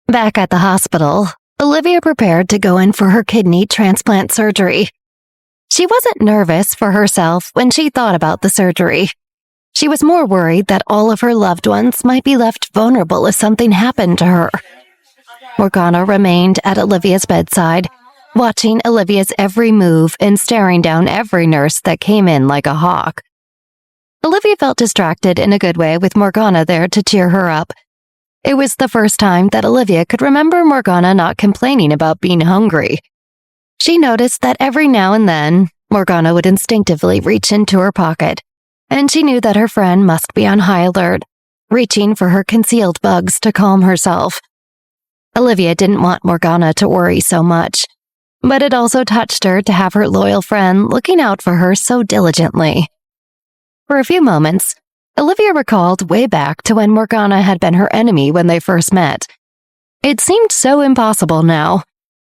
Back at the hospital, Olivia prepared to go in for her kidney transplant surgery. She wasn't nervous for herself when she thought about the surgery. She was more worried that all of her loved ones might be left vulnerable if something happened to her. Morgana remained at Olivia's bedside, watching Olivia's every move and staring down every nurse that came in like a hawk. Olivia felt distracted in a good way with Morgana there to cheer her up. It was the first time that Olivia could remember Morgana not complaining about being hungry. She noticed that every now and then, Morgana would instinctively reach into her pocket, and she knew that her friend must be on high alert, reaching for her concealed bugs to calm herself. Olivia didn't want Morgana to worry so much, but it also touched her to have her loyal friend looking out for her so diligently. For a few moments, Olivia recalled way back to when Morgana had been her enemy when they first met. It seemed so impossible now,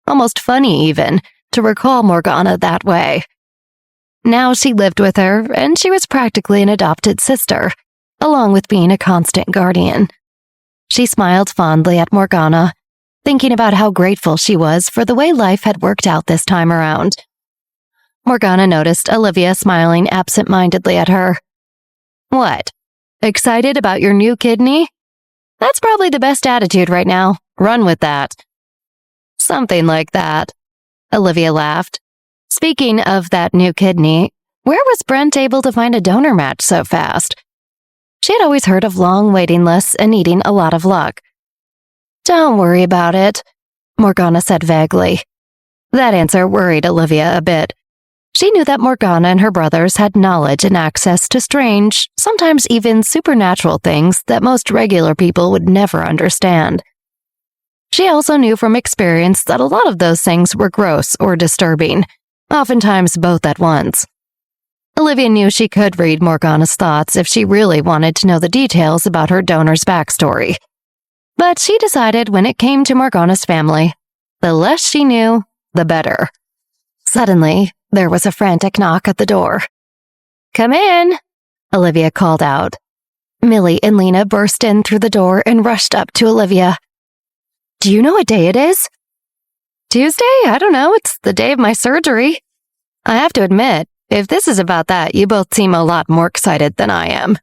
almost funny even, to recall Morgana that way. Now she lived with her, and she was practically an adopted sister, along with being a constant guardian. She smiled fondly at Morgana, thinking about how grateful she was for the way life had worked out this time around. Morgana noticed Olivia smiling absent-mindedly at her. "What? Excited about your new kidney? That's probably the best attitude right now. Run with that." "Something like that," Olivia laughed. Speaking of that new kidney, where was Brent able to find a donor match so fast? She had always heard of long waiting lists and needing a lot of luck. "Don't worry about it," Morgana said vaguely. That answer worried Olivia a bit. She knew that Morgana and her brothers had knowledge and access to strange, sometimes even supernatural things that most regular people would never understand. She also knew from experience that a lot of those things were gross or disturbing, oftentimes both at once. Olivia knew she could read Morgana's thoughts if she really wanted to know the details about her donor's backstory. But she decided when it came to Morgana's family, the less she knew, the better. Suddenly, there was a frantic knock at the door. "Come in," Olivia called out. Millie and Lena burst in through the door and rushed up to Olivia. "Do you know what day it is?" "Tuesday? I don't know. It's the day of my surgery." "I have to admit, if this is about that, you both seem a lot more excited than I am."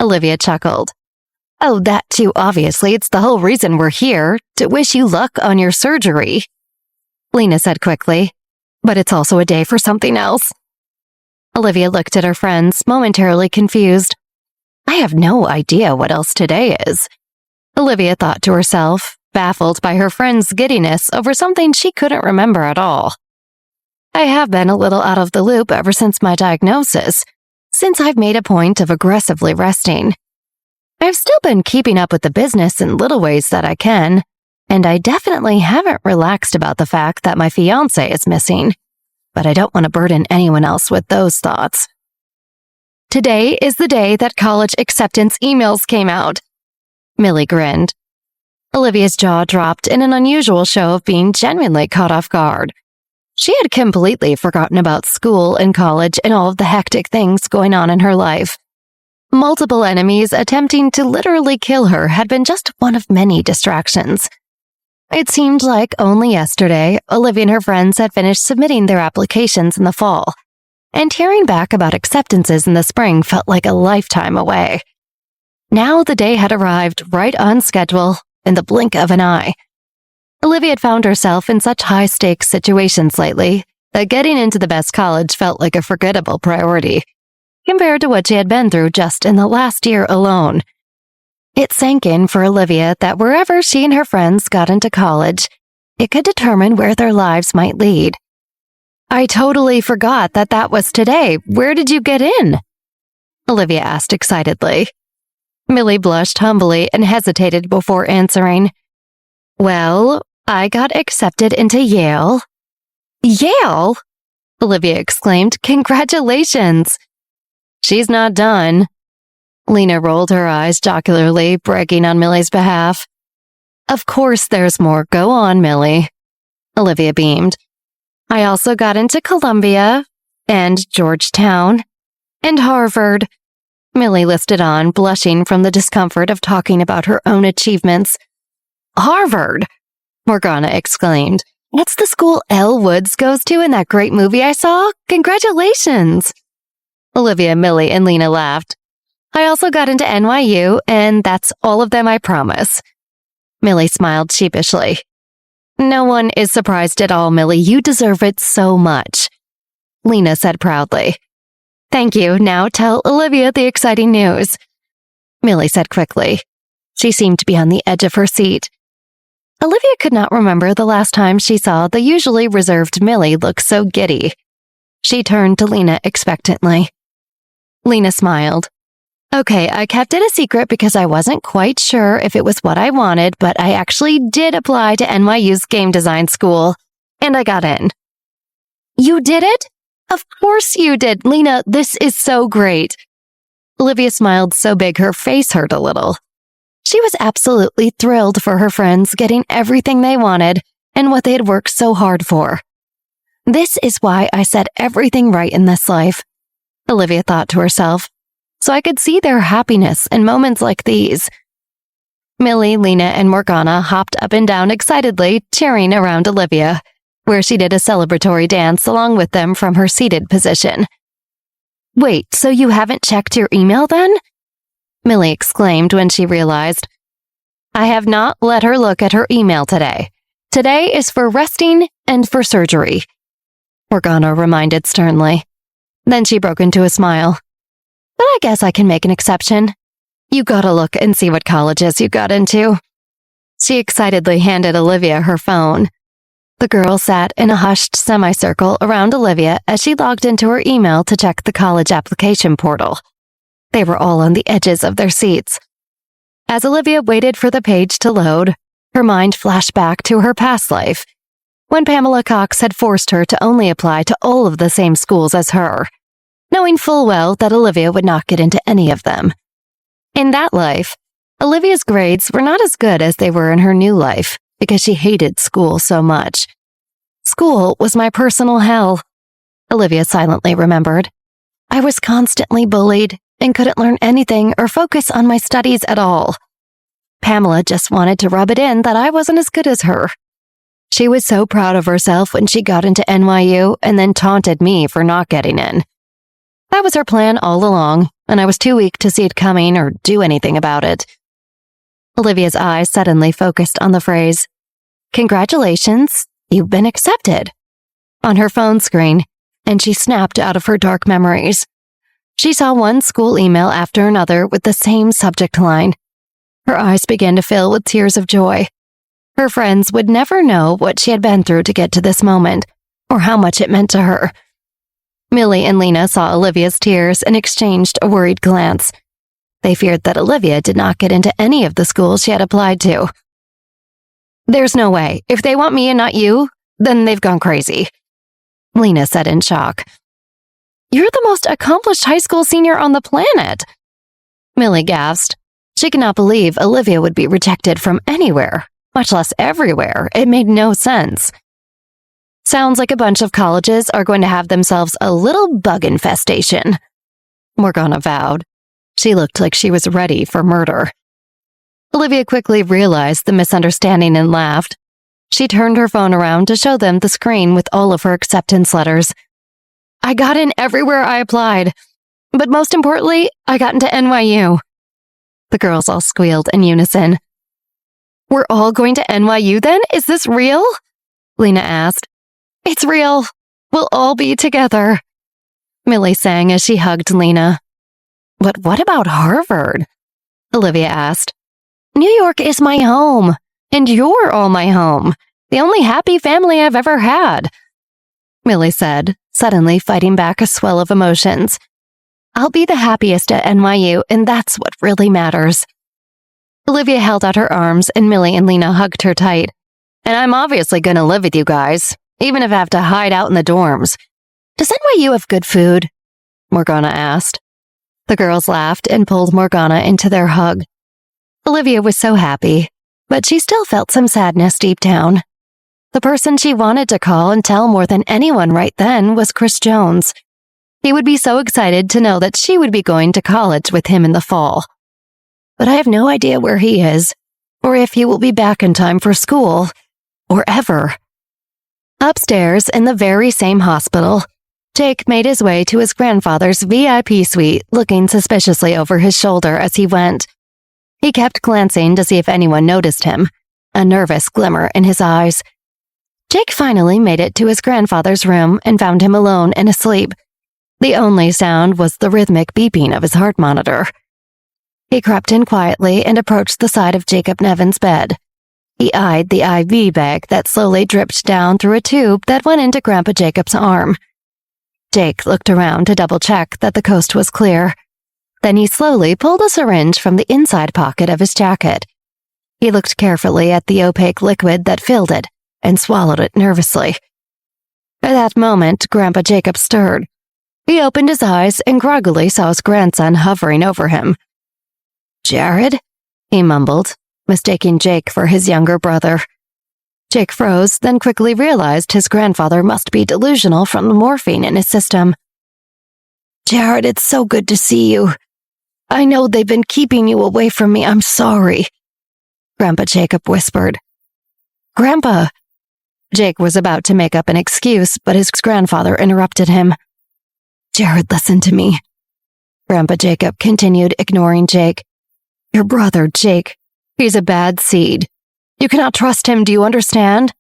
Olivia chuckled. "Oh, that too, obviously. It's the whole reason we're here, to wish you luck on your surgery," Lena said quickly. "But it's also a day for something else." Olivia looked at her friends, momentarily confused. "I have no idea what else today is," Olivia thought to herself, baffled by her friend's giddiness over something she couldn't remember at all. "I have been a little out of the loop ever since my diagnosis, since I've made a point of aggressively resting. I've still been keeping up with the business in little ways that I can, and I definitely haven't relaxed about the fact that my fiancé is missing, but I don't want to burden anyone else with those thoughts." "Today is the day that college acceptance emails came out," Millie grinned. Olivia's jaw dropped in an unusual show of being genuinely caught off guard. She had completely forgotten about school and college and all of the hectic things going on in her life. Multiple enemies attempting to literally kill her had been just one of many distractions. It seemed like only yesterday, Olivia and her friends had finished submitting their applications in the fall, and hearing back about acceptances in the spring felt like a lifetime away. Now the day had arrived right on schedule, in the blink of an eye. Olivia had found herself in such high-stakes situations lately that getting into the best college felt like a forgettable priority, compared to what she had been through just in the last year alone. It sank in for Olivia that wherever she and her friends got into college, it could determine where their lives might lead. "I totally forgot that that was today. Where did you get in?" Olivia asked excitedly. Millie blushed humbly and hesitated before answering. "Well, I got accepted into Yale." "Yale?" Olivia exclaimed. "Congratulations." "She's not done." Lena rolled her eyes jocularly, bragging on Millie's behalf. "Of course there's more. Go on, Millie." Olivia beamed. "I also got into Columbia, and Georgetown, and Harvard." Millie listed on, blushing from the discomfort of talking about her own achievements. Harvard! Morgana exclaimed. That's the school Elle Woods goes to in that great movie I saw. Congratulations! Olivia, Millie, and Lena laughed. I also got into NYU, and that's all of them, I promise. Millie smiled sheepishly. No one is surprised at all, Millie. You deserve it so much. Lena said proudly. Thank you. Now tell Olivia the exciting news. Millie said quickly. She seemed to be on the edge of her seat. Olivia could not remember the last time she saw the usually reserved Millie look so giddy. She turned to Lena expectantly. Lena smiled. Okay, I kept it a secret because I wasn't quite sure if it was what I wanted, but I actually did apply to NYU's game design school, and I got in. You did it? Of course you did, Lena. This is so great. Olivia smiled so big her face hurt a little. She was absolutely thrilled for her friends getting everything they wanted and what they had worked so hard for. This is why I said everything right in this life, Olivia thought to herself, so I could see their happiness in moments like these. Millie, Lena, and Morgana hopped up and down excitedly, cheering around Olivia, where she did a celebratory dance along with them from her seated position. Wait, so you haven't checked your email then? Millie exclaimed when she realized. I have not let her look at her email today. Today is for resting and for surgery, Morgana reminded sternly. Then she broke into a smile. But I guess I can make an exception. You gotta look and see what colleges you got into. She excitedly handed Olivia her phone. The girl sat in a hushed semicircle around Olivia as she logged into her email to check the college application portal. They were all on the edges of their seats. As Olivia waited for the page to load, her mind flashed back to her past life, when Pamela Cox had forced her to only apply to all of the same schools as her, knowing full well that Olivia would not get into any of them. In that life, Olivia's grades were not as good as they were in her new life because she hated school so much. School was my personal hell, Olivia silently remembered. I was constantly bullied and couldn't learn anything or focus on my studies at all. Pamela just wanted to rub it in that I wasn't as good as her. She was so proud of herself when she got into NYU and then taunted me for not getting in. That was her plan all along, and I was too weak to see it coming or do anything about it. Olivia's eyes suddenly focused on the phrase, Congratulations, you've been accepted, on her phone screen, and she snapped out of her dark memories. She saw one school email after another with the same subject line. Her eyes began to fill with tears of joy. Her friends would never know what she had been through to get to this moment, or how much it meant to her. Millie and Lena saw Olivia's tears and exchanged a worried glance. They feared that Olivia did not get into any of the schools she had applied to. There's no way. If they want me and not you, then they've gone crazy, Lena said in shock. You're the most accomplished high school senior on the planet, Millie gasped. She could not believe Olivia would be rejected from anywhere, much less everywhere. It made no sense. Sounds like a bunch of colleges are going to have themselves a little bug infestation, Morgana vowed. She looked like she was ready for murder. Olivia quickly realized the misunderstanding and laughed. She turned her phone around to show them the screen with all of her acceptance letters. I got in everywhere I applied, but most importantly, I got into NYU. The girls all squealed in unison. We're all going to NYU then? Is this real? Lena asked. It's real. We'll all be together, Millie sang as she hugged Lena. But what about Harvard? Olivia asked. New York is my home, and you're all my home. The only happy family I've ever had, Millie said, suddenly fighting back a swell of emotions. I'll be the happiest at NYU, and that's what really matters. Olivia held out her arms, and Millie and Lena hugged her tight. And I'm obviously going to live with you guys, even if I have to hide out in the dorms. Does NYU have good food? Morgana asked. The girls laughed and pulled Morgana into their hug. Olivia was so happy, but she still felt some sadness deep down. The person she wanted to call and tell more than anyone right then was Chris Jones. He would be so excited to know that she would be going to college with him in the fall. But I have no idea where he is, or if he will be back in time for school, or ever. Upstairs, in the very same hospital, Jake made his way to his grandfather's VIP suite, looking suspiciously over his shoulder as he went. He kept glancing to see if anyone noticed him, a nervous glimmer in his eyes. Jake finally made it to his grandfather's room and found him alone and asleep. The only sound was the rhythmic beeping of his heart monitor. He crept in quietly and approached the side of Jacob Nevin's bed. He eyed the IV bag that slowly dripped down through a tube that went into Grandpa Jacob's arm. Jake looked around to double-check that the coast was clear. Then he slowly pulled a syringe from the inside pocket of his jacket. He looked carefully at the opaque liquid that filled it and swallowed it nervously. At that moment, Grandpa Jacob stirred. He opened his eyes and groggily saw his grandson hovering over him. "Jared?" he mumbled, mistaking Jake for his younger brother. Jake froze, then quickly realized his grandfather must be delusional from the morphine in his system. "Jared, it's so good to see you. I know they've been keeping you away from me. I'm sorry," Grandpa Jacob whispered. "Grandpa!" Jake was about to make up an excuse, but his grandfather interrupted him. "Jared, listen to me." Grandpa Jacob continued, ignoring Jake. "Your brother, Jake, he's a bad seed. You cannot trust him, do you understand?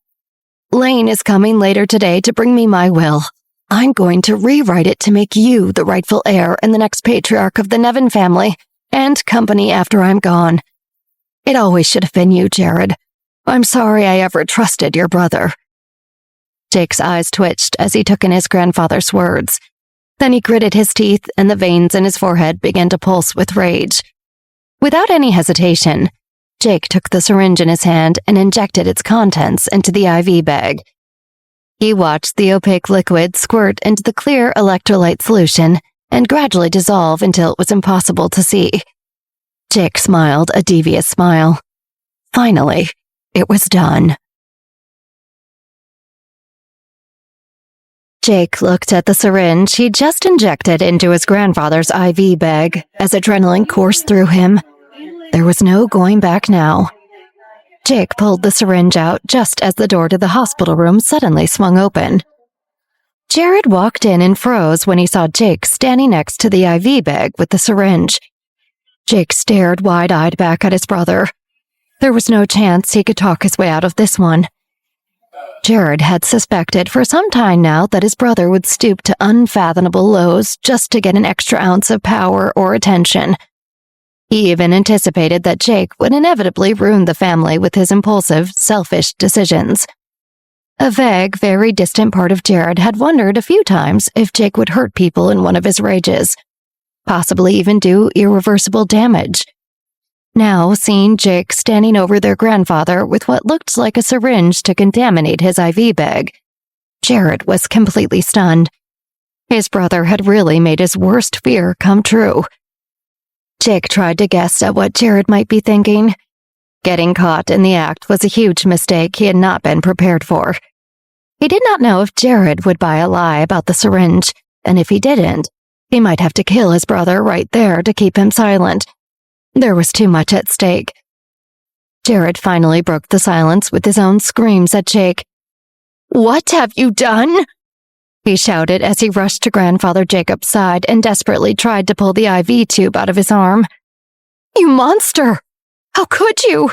Lane is coming later today to bring me my will. I'm going to rewrite it to make you the rightful heir and the next patriarch of the Nevin family and company after I'm gone. It always should have been you, Jared. I'm sorry I ever trusted your brother." Jake's eyes twitched as he took in his grandfather's words. Then he gritted his teeth and the veins in his forehead began to pulse with rage. Without any hesitation, Jake took the syringe in his hand and injected its contents into the IV bag. He watched the opaque liquid squirt into the clear electrolyte solution and gradually dissolve until it was impossible to see. Jake smiled a devious smile. Finally, it was done. Jake looked at the syringe he'd just injected into his grandfather's IV bag as adrenaline coursed through him. There was no going back now. Jake pulled the syringe out just as the door to the hospital room suddenly swung open. Jared walked in and froze when he saw Jake standing next to the IV bag with the syringe. Jake stared wide-eyed back at his brother. There was no chance he could talk his way out of this one. Jared had suspected for some time now that his brother would stoop to unfathomable lows just to get an extra ounce of power or attention. He even anticipated that Jake would inevitably ruin the family with his impulsive, selfish decisions. A vague, very distant part of Jared had wondered a few times if Jake would hurt people in one of his rages, possibly even do irreversible damage. Now, seeing Jake standing over their grandfather with what looked like a syringe to contaminate his IV bag, Jared was completely stunned. His brother had really made his worst fear come true. Jake tried to guess at what Jared might be thinking. Getting caught in the act was a huge mistake he had not been prepared for. He did not know if Jared would buy a lie about the syringe, and if he didn't, he might have to kill his brother right there to keep him silent. There was too much at stake. Jared finally broke the silence with his own screams at Jake. "What have you done?" he shouted as he rushed to Grandfather Jacob's side and desperately tried to pull the IV tube out of his arm. "You monster! How could you?"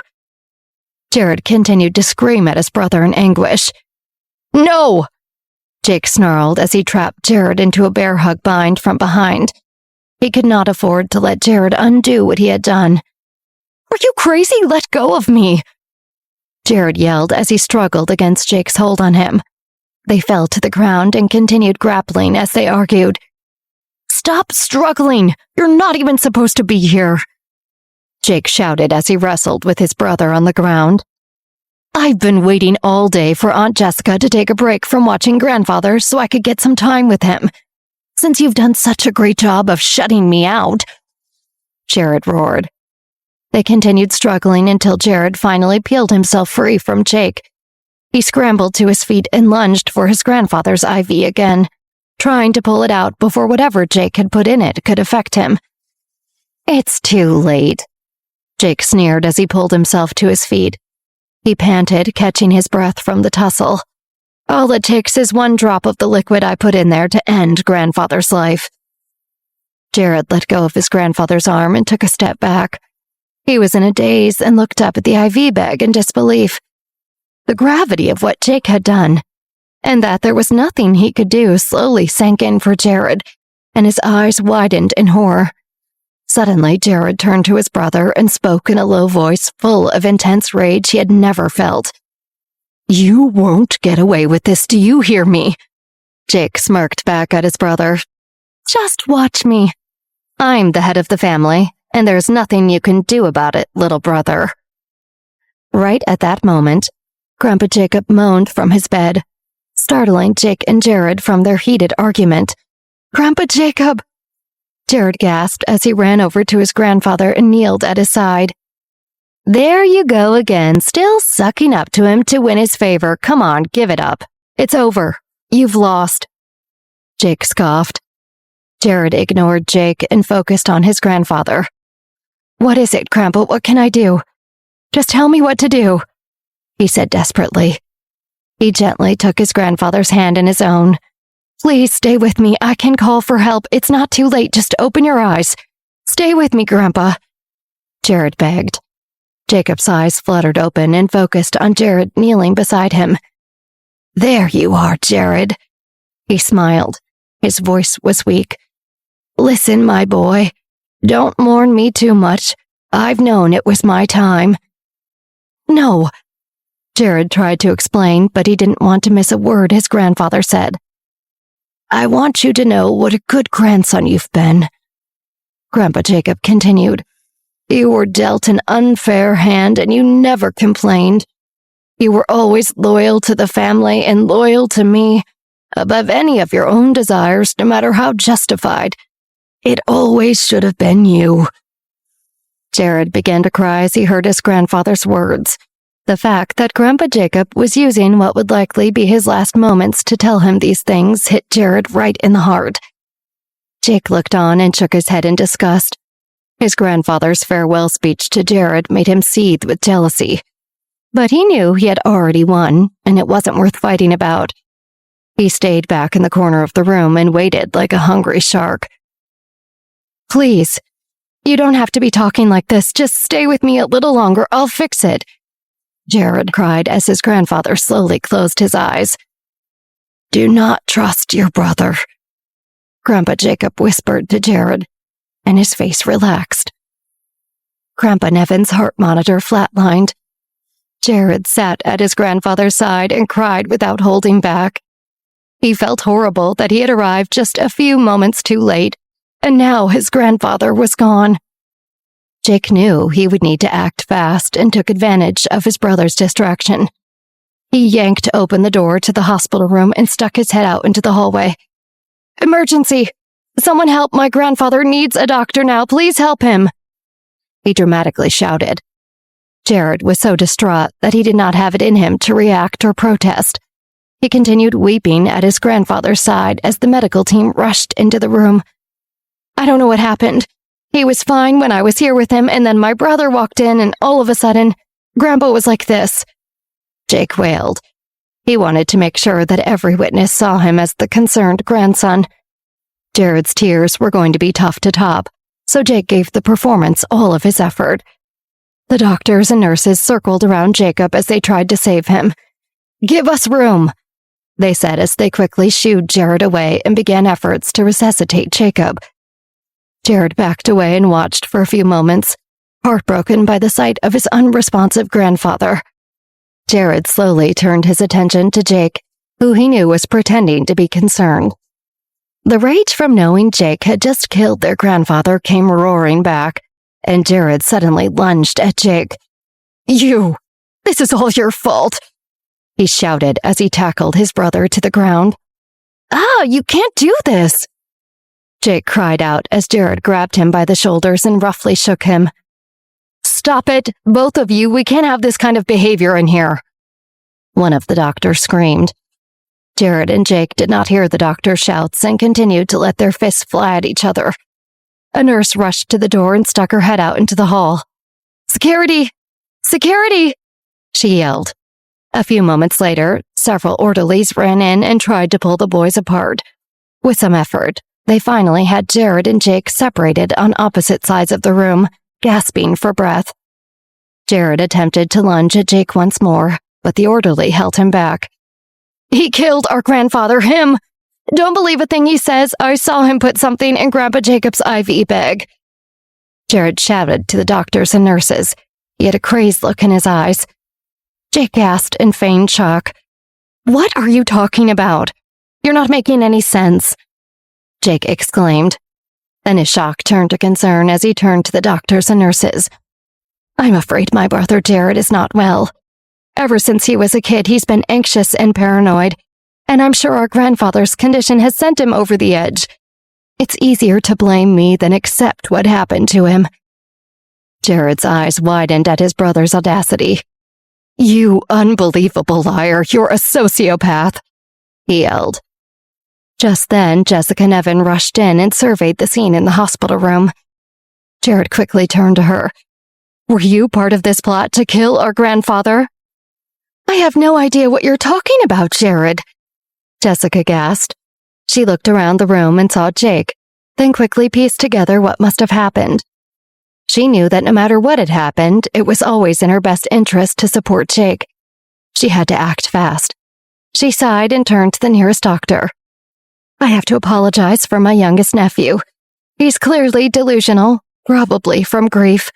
Jared continued to scream at his brother in anguish. "No!" Jake snarled as he trapped Jared into a bear hug bind from behind. He could not afford to let Jared undo what he had done. "Are you crazy? Let go of me!" Jared yelled as he struggled against Jake's hold on him. They fell to the ground and continued grappling as they argued. "Stop struggling! You're not even supposed to be here!" Jake shouted as he wrestled with his brother on the ground. "I've been waiting all day for Aunt Jessica to take a break from watching Grandfather so I could get some time with him. Since you've done such a great job of shutting me out," Jared roared. They continued struggling until Jared finally peeled himself free from Jake. He scrambled to his feet and lunged for his grandfather's IV again, trying to pull it out before whatever Jake had put in it could affect him. "It's too late." Jake sneered as he pulled himself to his feet. He panted, catching his breath from the tussle. All it takes is one drop of the liquid I put in there to end grandfather's life. Jared let go of his grandfather's arm and took a step back. He was in a daze and looked up at the IV bag in disbelief. The gravity of what Jake had done, and that there was nothing he could do, slowly sank in for Jared, and his eyes widened in horror. Suddenly, Jared turned to his brother and spoke in a low voice full of intense rage he had never felt. "You won't get away with this, do you hear me?" Jake smirked back at his brother. "Just watch me. I'm the head of the family, and there's nothing you can do about it, little brother." Right at that moment, Grandpa Jacob moaned from his bed, startling Jake and Jared from their heated argument. "Grandpa Jacob!" Jared gasped as he ran over to his grandfather and kneeled at his side. "There you go again, still sucking up to him to win his favor. Come on, give it up. It's over. You've lost." Jake scoffed. Jared ignored Jake and focused on his grandfather. "What is it, Grandpa? What can I do? Just tell me what to do," he said desperately. He gently took his grandfather's hand in his own. "Please stay with me. I can call for help. It's not too late. Just open your eyes. Stay with me, Grandpa," Jared begged. Jacob's eyes fluttered open and focused on Jared kneeling beside him. "There you are, Jared," he smiled. His voice was weak. "Listen, my boy. Don't mourn me too much. I've known it was my time." "No," Jared tried to explain, but he didn't want to miss a word his grandfather said. "I want you to know what a good grandson you've been," Grandpa Jacob continued. "You were dealt an unfair hand and you never complained. You were always loyal to the family and loyal to me, above any of your own desires, no matter how justified. It always should have been you." Jared began to cry as he heard his grandfather's words. The fact that Grandpa Jacob was using what would likely be his last moments to tell him these things hit Jared right in the heart. Jake looked on and shook his head in disgust. His grandfather's farewell speech to Jared made him seethe with jealousy. But he knew he had already won, and it wasn't worth fighting about. He stayed back in the corner of the room and waited like a hungry shark. "Please, you don't have to be talking like this. Just stay with me a little longer. I'll fix it," Jared cried as his grandfather slowly closed his eyes. "Do not trust your brother," Grandpa Jacob whispered to Jared, and his face relaxed. Grandpa Nevin's heart monitor flatlined. Jared sat at his grandfather's side and cried without holding back. He felt horrible that he had arrived just a few moments too late, and now his grandfather was gone. Jake knew he would need to act fast and took advantage of his brother's distraction. He yanked open the door to the hospital room and stuck his head out into the hallway. "Emergency! Someone help! My grandfather needs a doctor now! Please help him!" he dramatically shouted. Jared was so distraught that he did not have it in him to react or protest. He continued weeping at his grandfather's side as the medical team rushed into the room. "I don't know what happened. He was fine when I was here with him, and then my brother walked in, and all of a sudden, Grandpa was like this," Jake wailed. He wanted to make sure that every witness saw him as the concerned grandson. Jared's tears were going to be tough to top, so Jake gave the performance all of his effort. The doctors and nurses circled around Jacob as they tried to save him. "Give us room," they said as they quickly shooed Jared away and began efforts to resuscitate Jacob. Jared backed away and watched for a few moments, heartbroken by the sight of his unresponsive grandfather. Jared slowly turned his attention to Jake, who he knew was pretending to be concerned. The rage from knowing Jake had just killed their grandfather came roaring back, and Jared suddenly lunged at Jake. "You! This is all your fault!" he shouted as he tackled his brother to the ground. You can't do this!" Jake cried out as Jared grabbed him by the shoulders and roughly shook him. "Stop it, both of you. We can't have this kind of behavior in here," one of the doctors screamed. Jared and Jake did not hear the doctor's shouts and continued to let their fists fly at each other. A nurse rushed to the door and stuck her head out into the hall. "Security! Security!" she yelled. A few moments later, several orderlies ran in and tried to pull the boys apart. With some effort, they finally had Jared and Jake separated on opposite sides of the room, gasping for breath. Jared attempted to lunge at Jake once more, but the orderly held him back. "He killed our grandfather, him! Don't believe a thing he says. I saw him put something in Grandpa Jacob's IV bag." Jared shouted to the doctors and nurses. He had a crazed look in his eyes. Jake gasped in feigned shock. "What are you talking about? You're not making any sense," Jake exclaimed. Then his shock turned to concern as he turned to the doctors and nurses. "I'm afraid my brother Jared is not well. Ever since he was a kid, he's been anxious and paranoid, and I'm sure our grandfather's condition has sent him over the edge. It's easier to blame me than accept what happened to him." Jared's eyes widened at his brother's audacity. "You unbelievable liar, you're a sociopath," he yelled. Just then, Jessica Nevin rushed in and surveyed the scene in the hospital room. Jared quickly turned to her. "Were you part of this plot to kill our grandfather?" "I have no idea what you're talking about, Jared," Jessica gasped. She looked around the room and saw Jake, then quickly pieced together what must have happened. She knew that no matter what had happened, it was always in her best interest to support Jake. She had to act fast. She sighed and turned to the nearest doctor. "I have to apologize for my youngest nephew. He's clearly delusional, probably from grief,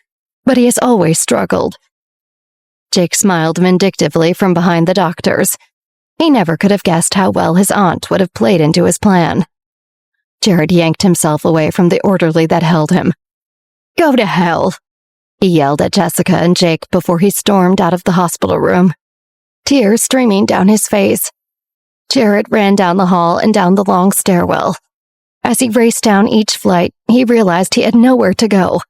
but he has always struggled." Jake smiled vindictively from behind the doctors. He never could have guessed how well his aunt would have played into his plan. Jared yanked himself away from the orderly that held him. "Go to hell," he yelled at Jessica and Jake before he stormed out of the hospital room, tears streaming down his face. Jared ran down the hall and down the long stairwell. As he raced down each flight, he realized he had nowhere to go.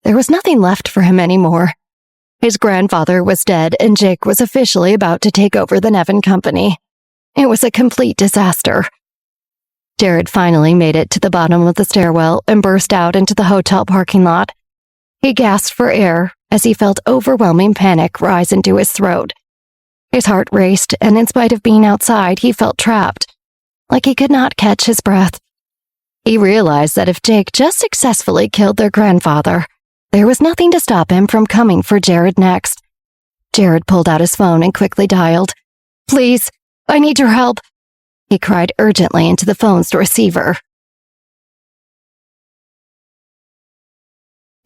There was nothing left for him anymore. His grandfather was dead, and Jake was officially about to take over the Nevin company. It was a complete disaster. Jared finally made it to the bottom of the stairwell and burst out into the hotel parking lot. He gasped for air as he felt overwhelming panic rise into his throat. His heart raced, and in spite of being outside, he felt trapped, like he could not catch his breath. He realized that if Jake just successfully killed their grandfather, there was nothing to stop him from coming for Jared next. Jared pulled out his phone and quickly dialed. "Please, I need your help," he cried urgently into the phone's receiver.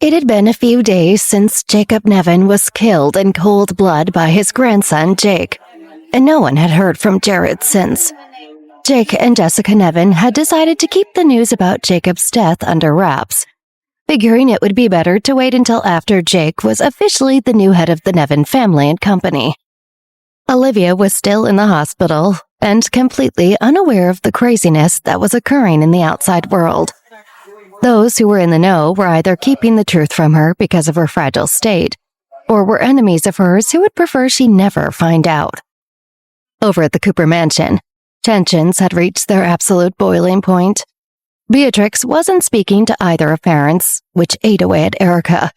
It had been a few days since Jacob Nevin was killed in cold blood by his grandson, Jake, and no one had heard from Jared since. Jake and Jessica Nevin had decided to keep the news about Jacob's death under wraps, figuring it would be better to wait until after Jake was officially the new head of the Nevin family and company. Olivia was still in the hospital and completely unaware of the craziness that was occurring in the outside world. Those who were in the know were either keeping the truth from her because of her fragile state, or were enemies of hers who would prefer she never find out. Over at the Cooper mansion, tensions had reached their absolute boiling point. Beatrix wasn't speaking to either of parents, which ate away at Erica.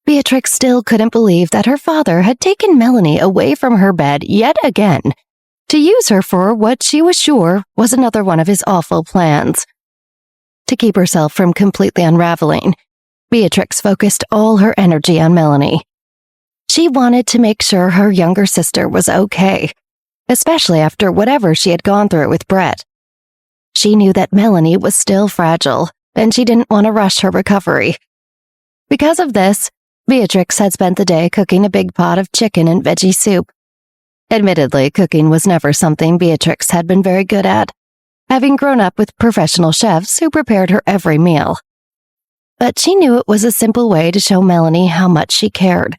Beatrix still couldn't believe that her father had taken Melanie away from her bed yet again to use her for what she was sure was another one of his awful plans. To keep herself from completely unraveling, Beatrix focused all her energy on Melanie. She wanted to make sure her younger sister was okay, especially after whatever she had gone through with Brett. She knew that Melanie was still fragile, and she didn't want to rush her recovery. Because of this, Beatrix had spent the day cooking a big pot of chicken and veggie soup. Admittedly, cooking was never something Beatrix had been very good at, having grown up with professional chefs who prepared her every meal. But she knew it was a simple way to show Melanie how much she cared.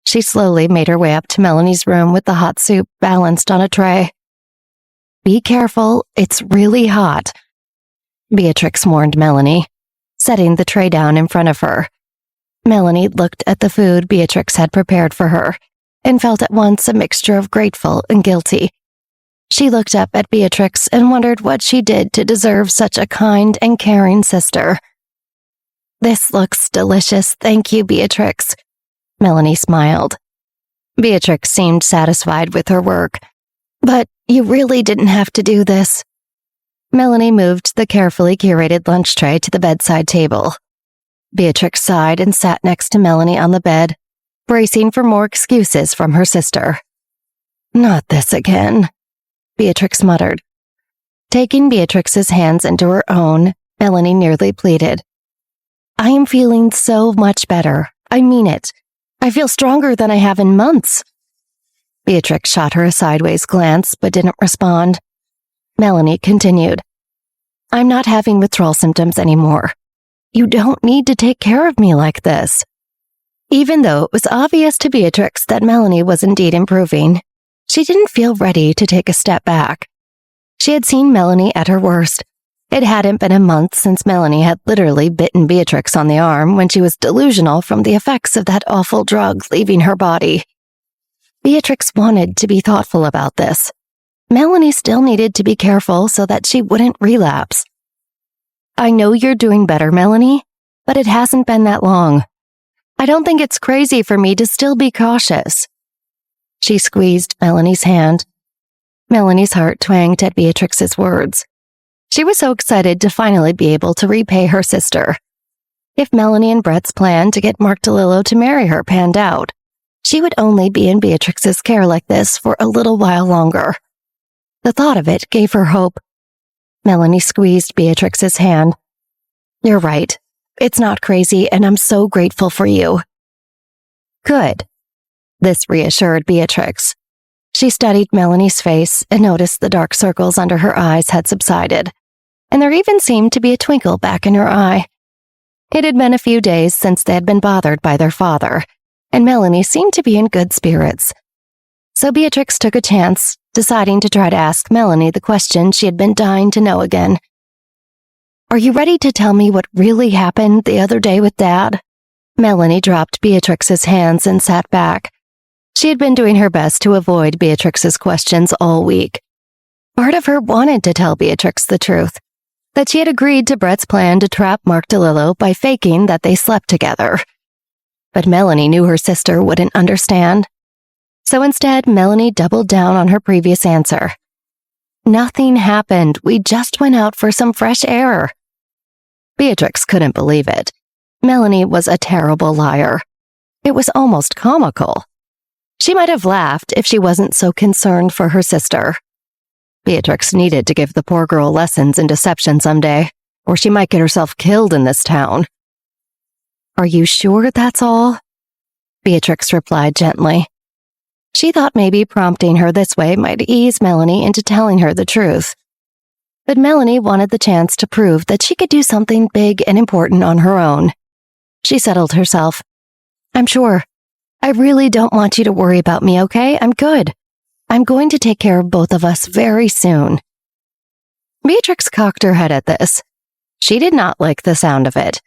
She slowly made her way up to Melanie's room with the hot soup balanced on a tray. "Be careful, it's really hot," Beatrix warned Melanie, setting the tray down in front of her. Melanie looked at the food Beatrix had prepared for her and felt at once a mixture of grateful and guilty. She looked up at Beatrix and wondered what she did to deserve such a kind and caring sister. This looks delicious, thank you, Beatrix. Melanie smiled. Beatrix seemed satisfied with her work. But you really didn't have to do this. Melanie moved the carefully curated lunch tray to the bedside table. Beatrix sighed and sat next to Melanie on the bed, bracing for more excuses from her sister. Not this again, Beatrix muttered. Taking Beatrix's hands into her own, Melanie nearly pleaded. I am feeling so much better. I mean it. I feel stronger than I have in months. Beatrix shot her a sideways glance, but didn't respond. Melanie continued. I'm not having withdrawal symptoms anymore. You don't need to take care of me like this. Even though it was obvious to Beatrix that Melanie was indeed improving, she didn't feel ready to take a step back. She had seen Melanie at her worst. It hadn't been a month since Melanie had literally bitten Beatrix on the arm when she was delusional from the effects of that awful drug leaving her body. Beatrix wanted to be thoughtful about this. Melanie still needed to be careful so that she wouldn't relapse. I know you're doing better, Melanie, but it hasn't been that long. I don't think it's crazy for me to still be cautious. She squeezed Melanie's hand. Melanie's heart twanged at Beatrix's words. She was so excited to finally be able to repay her sister. If Melanie and Brett's plan to get Mark DeLillo to marry her panned out, she would only be in Beatrix's care like this for a little while longer. The thought of it gave her hope. Melanie squeezed Beatrix's hand. You're right. It's not crazy, and I'm so grateful for you. Good. This reassured Beatrix. She studied Melanie's face and noticed the dark circles under her eyes had subsided, and there even seemed to be a twinkle back in her eye. It had been a few days since they had been bothered by their father, and Melanie seemed to be in good spirits. So Beatrix took a chance, deciding to try to ask Melanie the question she had been dying to know again. Are you ready to tell me what really happened the other day with Dad? Melanie dropped Beatrix's hands and sat back. She had been doing her best to avoid Beatrix's questions all week. Part of her wanted to tell Beatrix the truth, that she had agreed to Brett's plan to trap Mark DeLillo by faking that they slept together. But Melanie knew her sister wouldn't understand. So instead, Melanie doubled down on her previous answer. Nothing happened. We just went out for some fresh air. Beatrix couldn't believe it. Melanie was a terrible liar. It was almost comical. She might have laughed if she wasn't so concerned for her sister. Beatrix needed to give the poor girl lessons in deception someday, or she might get herself killed in this town. Are you sure that's all? Beatrix replied gently. She thought maybe prompting her this way might ease Melanie into telling her the truth. But Melanie wanted the chance to prove that she could do something big and important on her own. She settled herself. I'm sure. I really don't want you to worry about me, okay? I'm good. I'm going to take care of both of us very soon. Beatrix cocked her head at this. She did not like the sound of it.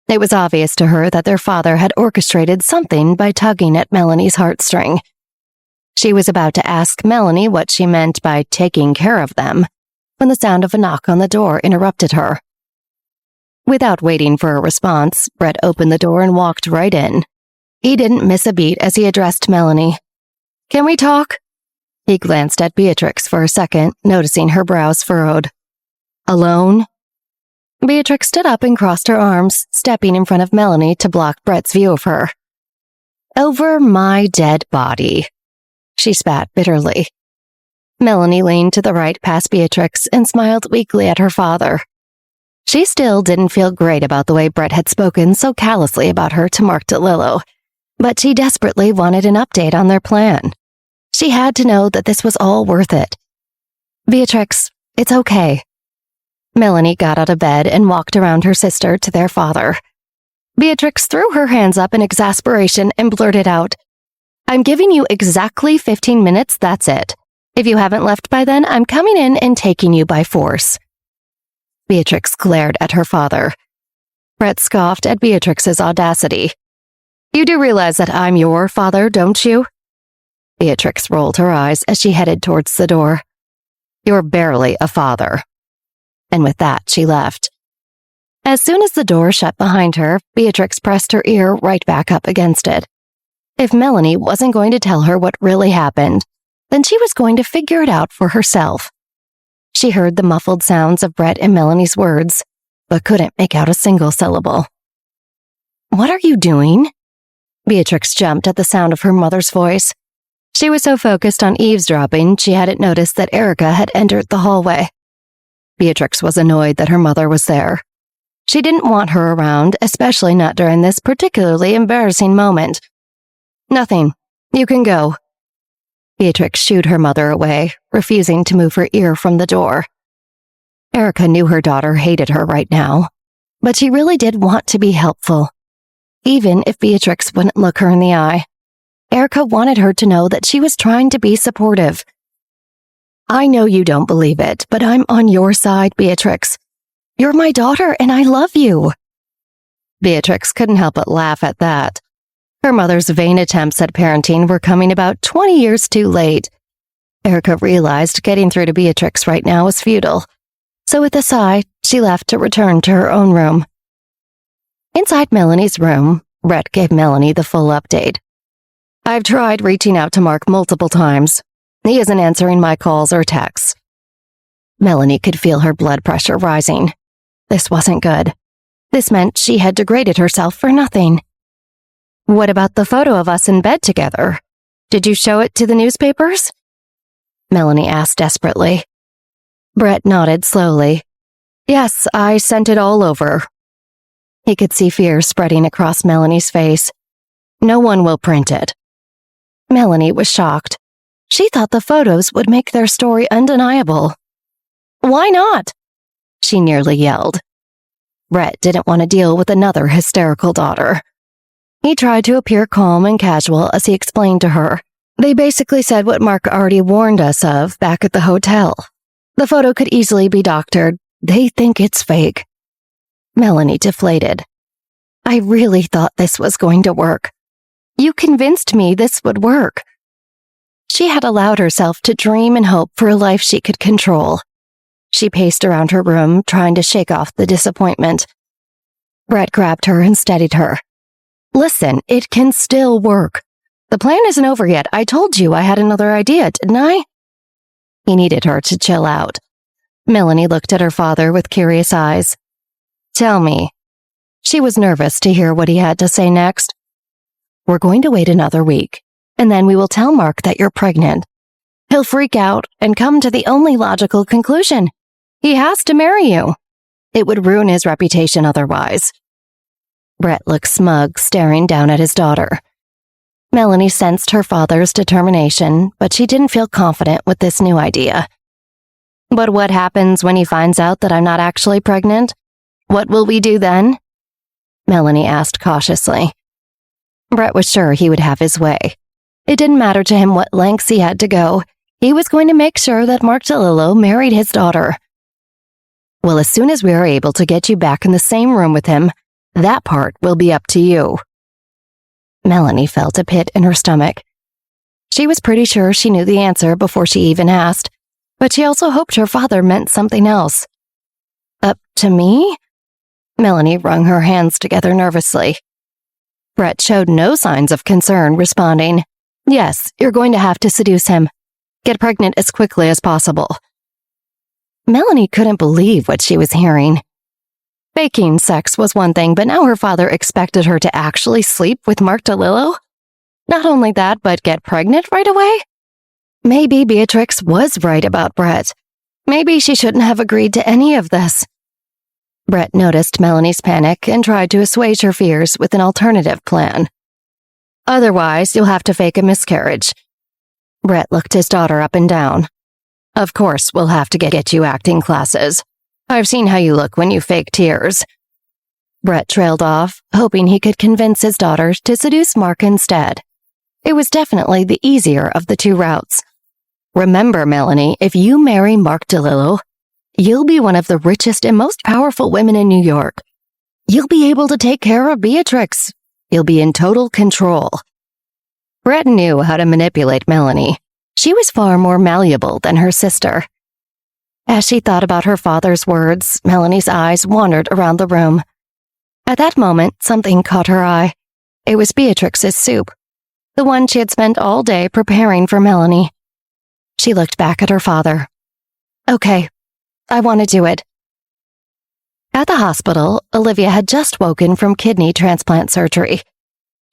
It was obvious to her that their father had orchestrated something by tugging at Melanie's heartstring. She was about to ask Melanie what she meant by taking care of them, when the sound of a knock on the door interrupted her. Without waiting for a response, Brett opened the door and walked right in. He didn't miss a beat as he addressed Melanie. Can we talk? He glanced at Beatrix for a second, noticing her brows furrowed. Alone? Beatrix stood up and crossed her arms, stepping in front of Melanie to block Brett's view of her. Over my dead body, she spat bitterly. Melanie leaned to the right past Beatrix and smiled weakly at her father. She still didn't feel great about the way Brett had spoken so callously about her to Mark DeLillo, but she desperately wanted an update on their plan. She had to know that this was all worth it. Beatrix, it's okay. Melanie got out of bed and walked around her sister to their father. Beatrix threw her hands up in exasperation and blurted out, I'm giving you exactly 15 minutes, that's it. If you haven't left by then, I'm coming in and taking you by force. Beatrix glared at her father. Brett scoffed at Beatrix's audacity. You do realize that I'm your father, don't you? Beatrix rolled her eyes as she headed towards the door. You're barely a father. And with that, she left. As soon as the door shut behind her, Beatrix pressed her ear right back up against it. If Melanie wasn't going to tell her what really happened, then she was going to figure it out for herself. She heard the muffled sounds of Brett and Melanie's words, but couldn't make out a single syllable. "What are you doing?" Beatrix jumped at the sound of her mother's voice. She was so focused on eavesdropping, she hadn't noticed that Erica had entered the hallway. Beatrix was annoyed that her mother was there. She didn't want her around, especially not during this particularly embarrassing moment. "Nothing. You can go." Beatrix shooed her mother away, refusing to move her ear from the door. Erica knew her daughter hated her right now, but she really did want to be helpful. Even if Beatrix wouldn't look her in the eye, Erica wanted her to know that she was trying to be supportive. "I know you don't believe it, but I'm on your side, Beatrix. You're my daughter and I love you." Beatrix couldn't help but laugh at that. Her mother's vain attempts at parenting were coming about 20 years too late. Erica realized getting through to Beatrix right now was futile. So with a sigh, she left to return to her own room. Inside Melanie's room, Brett gave Melanie the full update. "I've tried reaching out to Mark multiple times. He isn't answering my calls or texts." Melanie could feel her blood pressure rising. This wasn't good. This meant she had degraded herself for nothing. "What about the photo of us in bed together? Did you show it to the newspapers?" Melanie asked desperately. Brett nodded slowly. "Yes, I sent it all over." He could see fear spreading across Melanie's face. "No one will print it." Melanie was shocked. She thought the photos would make their story undeniable. "Why not?" she nearly yelled. Brett didn't want to deal with another hysterical daughter. He tried to appear calm and casual as he explained to her. "They basically said what Mark already warned us of back at the hotel. The photo could easily be doctored. They think it's fake." Melanie deflated. "I really thought this was going to work. You convinced me this would work." She had allowed herself to dream and hope for a life she could control. She paced around her room, trying to shake off the disappointment. Brett grabbed her and steadied her. "Listen, it can still work. The plan isn't over yet. I told you I had another idea, didn't I?" He needed her to chill out. Melanie looked at her father with curious eyes. "Tell me." She was nervous to hear what he had to say next. "We're going to wait another week, and then we will tell Mark that you're pregnant. He'll freak out and come to the only logical conclusion. He has to marry you. It would ruin his reputation otherwise." Brett looked smug, staring down at his daughter. Melanie sensed her father's determination, but she didn't feel confident with this new idea. "But what happens when he finds out that I'm not actually pregnant? What will we do then?" Melanie asked cautiously. Brett was sure he would have his way. It didn't matter to him what lengths he had to go. He was going to make sure that Mark DeLillo married his daughter. "Well, as soon as we are able to get you back in the same room with him, that part will be up to you." Melanie felt a pit in her stomach. She was pretty sure she knew the answer before she even asked, but she also hoped her father meant something else. "Up to me?" Melanie wrung her hands together nervously. Brett showed no signs of concern, responding, "Yes, you're going to have to seduce him. Get pregnant as quickly as possible." Melanie couldn't believe what she was hearing. Faking sex was one thing, but now her father expected her to actually sleep with Mark DeLillo? Not only that, but get pregnant right away? Maybe Beatrix was right about Brett. Maybe she shouldn't have agreed to any of this. Brett noticed Melanie's panic and tried to assuage her fears with an alternative plan. "Otherwise, you'll have to fake a miscarriage." Brett looked his daughter up and down. "Of course, we'll have to get you acting classes. I've seen how you look when you fake tears." Brett trailed off, hoping he could convince his daughter to seduce Mark instead. It was definitely the easier of the two routes. "Remember, Melanie, if you marry Mark DeLillo, you'll be one of the richest and most powerful women in New York. You'll be able to take care of Beatrix. You'll be in total control." Brett knew how to manipulate Melanie. She was far more malleable than her sister. As she thought about her father's words, Melanie's eyes wandered around the room. At that moment, something caught her eye. It was Beatrix's soup, the one she had spent all day preparing for Melanie. She looked back at her father. "Okay, I want to do it." At the hospital, Olivia had just woken from kidney transplant surgery.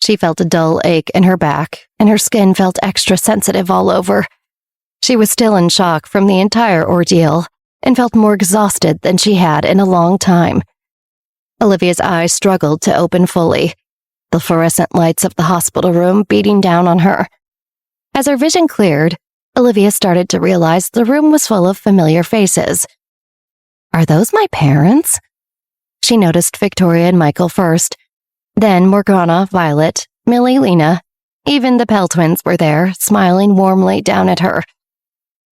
She felt a dull ache in her back, and her skin felt extra sensitive all over. She was still in shock from the entire ordeal and felt more exhausted than she had in a long time. Olivia's eyes struggled to open fully, the fluorescent lights of the hospital room beating down on her. As her vision cleared, Olivia started to realize the room was full of familiar faces. Are those my parents? She noticed Victoria and Michael first. Then Morgana, Violet, Millie, Lena, even the Pell twins were there, smiling warmly down at her.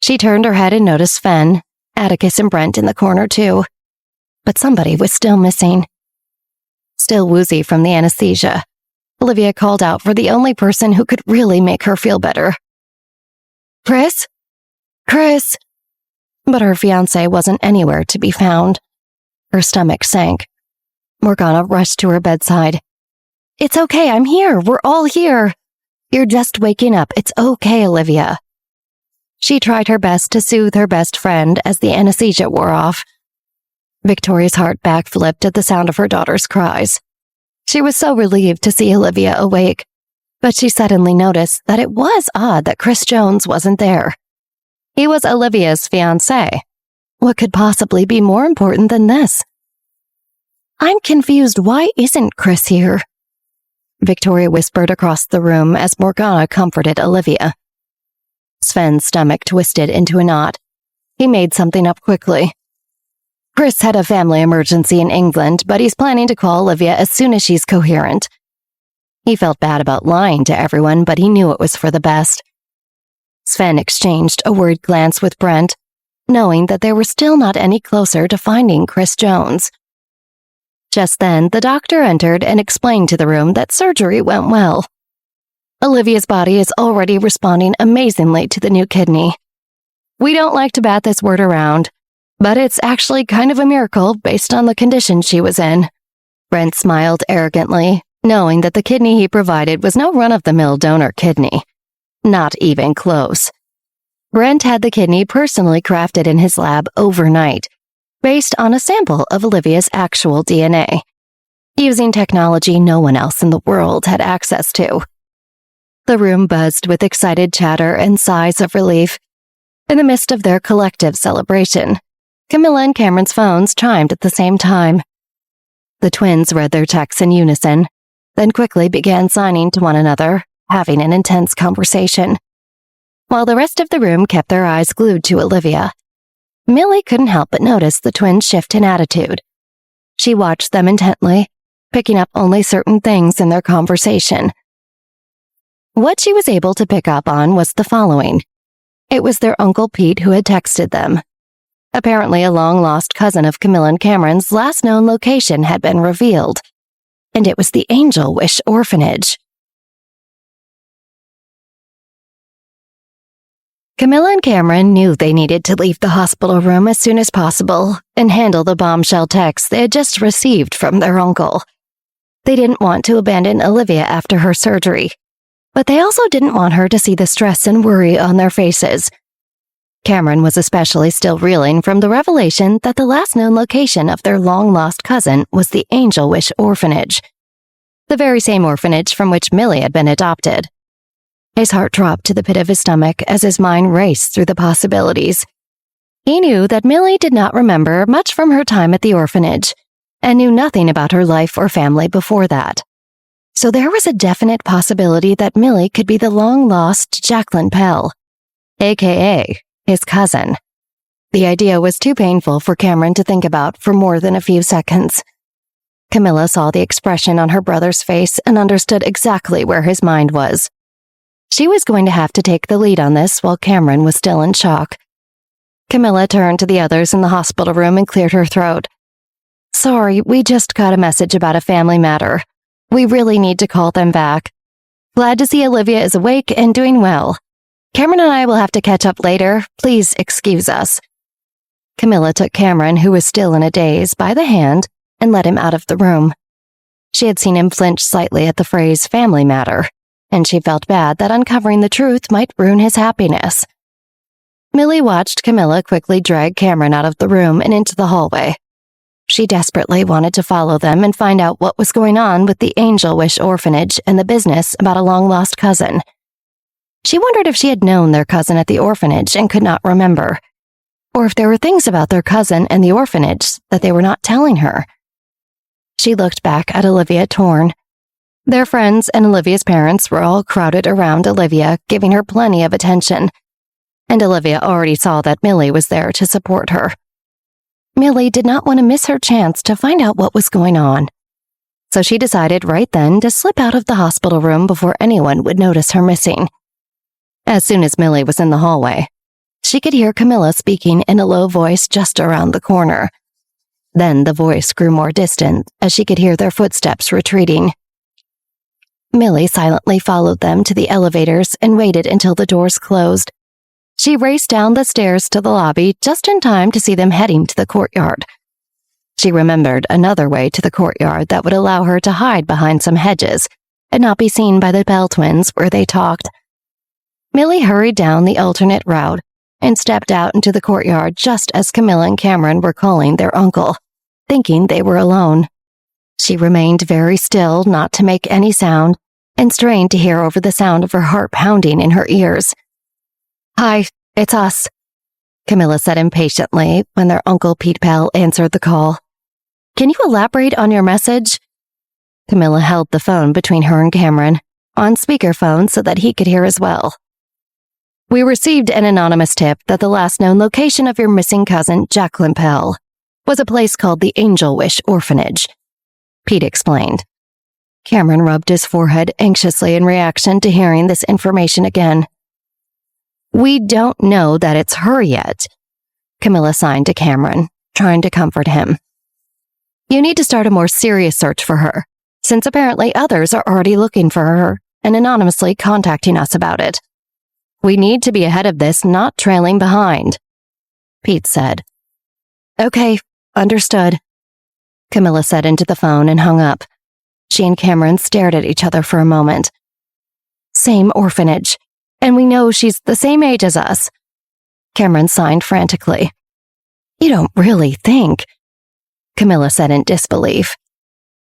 She turned her head and noticed Sven, Atticus, and Brent in the corner too. But somebody was still missing. Still woozy from the anesthesia, Olivia called out for the only person who could really make her feel better. "Chris? Chris!" But her fiancé wasn't anywhere to be found. Her stomach sank. Morgana rushed to her bedside. "It's okay, I'm here. We're all here. You're just waking up. It's okay, Olivia." She tried her best to soothe her best friend as the anesthesia wore off. Victoria's heart backflipped at the sound of her daughter's cries. She was so relieved to see Olivia awake, but she suddenly noticed that it was odd that Chris Jones wasn't there. He was Olivia's fiancé. What could possibly be more important than this? "I'm confused. Why isn't Chris here?" Victoria whispered across the room as Morgana comforted Olivia. Sven's stomach twisted into a knot. He made something up quickly. "Chris had a family emergency in England, but he's planning to call Olivia as soon as she's coherent." He felt bad about lying to everyone, but he knew it was for the best. Sven exchanged a worried glance with Brent, knowing that they were still not any closer to finding Chris Jones. Just then, the doctor entered and explained to the room that surgery went well. Olivia's body is already responding amazingly to the new kidney. "We don't like to bat this word around, but it's actually kind of a miracle based on the condition she was in." Brent smiled arrogantly, knowing that the kidney he provided was no run-of-the-mill donor kidney. Not even close. Brent had the kidney personally crafted in his lab overnight, based on a sample of Olivia's actual DNA, using technology no one else in the world had access to. The room buzzed with excited chatter and sighs of relief. In the midst of their collective celebration, Camilla and Cameron's phones chimed at the same time. The twins read their texts in unison, then quickly began signing to one another, having an intense conversation. While the rest of the room kept their eyes glued to Olivia, Millie couldn't help but notice the twins' shift in attitude. She watched them intently, picking up only certain things in their conversation. What she was able to pick up on was the following. It was their Uncle Pete who had texted them. Apparently, a long-lost cousin of Camilla and Cameron's last known location had been revealed, and it was the Angel Wish Orphanage. Camilla and Cameron knew they needed to leave the hospital room as soon as possible and handle the bombshell text they had just received from their uncle. They didn't want to abandon Olivia after her surgery, but they also didn't want her to see the stress and worry on their faces. Cameron was especially still reeling from the revelation that the last known location of their long-lost cousin was the Angel Wish Orphanage, the very same orphanage from which Millie had been adopted. His heart dropped to the pit of his stomach as his mind raced through the possibilities. He knew that Millie did not remember much from her time at the orphanage, and knew nothing about her life or family before that. So there was a definite possibility that Millie could be the long-lost Jacqueline Pell, a.k.a. his cousin. The idea was too painful for Cameron to think about for more than a few seconds. Camilla saw the expression on her brother's face and understood exactly where his mind was. She was going to have to take the lead on this while Cameron was still in shock. Camilla turned to the others in the hospital room and cleared her throat. "Sorry, we just got a message about a family matter. We really need to call them back. Glad to see Olivia is awake and doing well. Cameron and I will have to catch up later. Please excuse us." Camilla took Cameron, who was still in a daze, by the hand and led him out of the room. She had seen him flinch slightly at the phrase family matter, and she felt bad that uncovering the truth might ruin his happiness. Millie watched Camilla quickly drag Cameron out of the room and into the hallway. She desperately wanted to follow them and find out what was going on with the Angel Wish orphanage and the business about a long-lost cousin. She wondered if she had known their cousin at the orphanage and could not remember, or if there were things about their cousin and the orphanage that they were not telling her. She looked back at Olivia Torn. Their friends and Olivia's parents were all crowded around Olivia, giving her plenty of attention, and Olivia already saw that Millie was there to support her. Millie did not want to miss her chance to find out what was going on, so she decided right then to slip out of the hospital room before anyone would notice her missing. As soon as Millie was in the hallway, she could hear Camilla speaking in a low voice just around the corner. Then the voice grew more distant as she could hear their footsteps retreating. Millie silently followed them to the elevators and waited until the doors closed. She raced down the stairs to the lobby just in time to see them heading to the courtyard. She remembered another way to the courtyard that would allow her to hide behind some hedges and not be seen by the Bell twins where they talked. Millie hurried down the alternate route and stepped out into the courtyard just as Camilla and Cameron were calling their uncle, thinking they were alone. She remained very still, not to make any sound, and strained to hear over the sound of her heart pounding in her ears. "Hi, it's us," Camilla said impatiently when their Uncle Pete Pell answered the call. "Can you elaborate on your message?" Camilla held the phone between her and Cameron, on speakerphone so that he could hear as well. "We received an anonymous tip that the last known location of your missing cousin, Jacqueline Pell, was a place called the Angel Wish Orphanage," Pete explained. Cameron rubbed his forehead anxiously in reaction to hearing this information again. "We don't know that it's her yet," Camilla signed to Cameron, trying to comfort him. "You need to start a more serious search for her, since apparently others are already looking for her and anonymously contacting us about it. We need to be ahead of this, not trailing behind," Pete said. "Okay, understood," Camilla said into the phone and hung up. She and Cameron stared at each other for a moment. "Same orphanage. And we know she's the same age as us," Cameron signed frantically. "You don't really think," Camilla said in disbelief.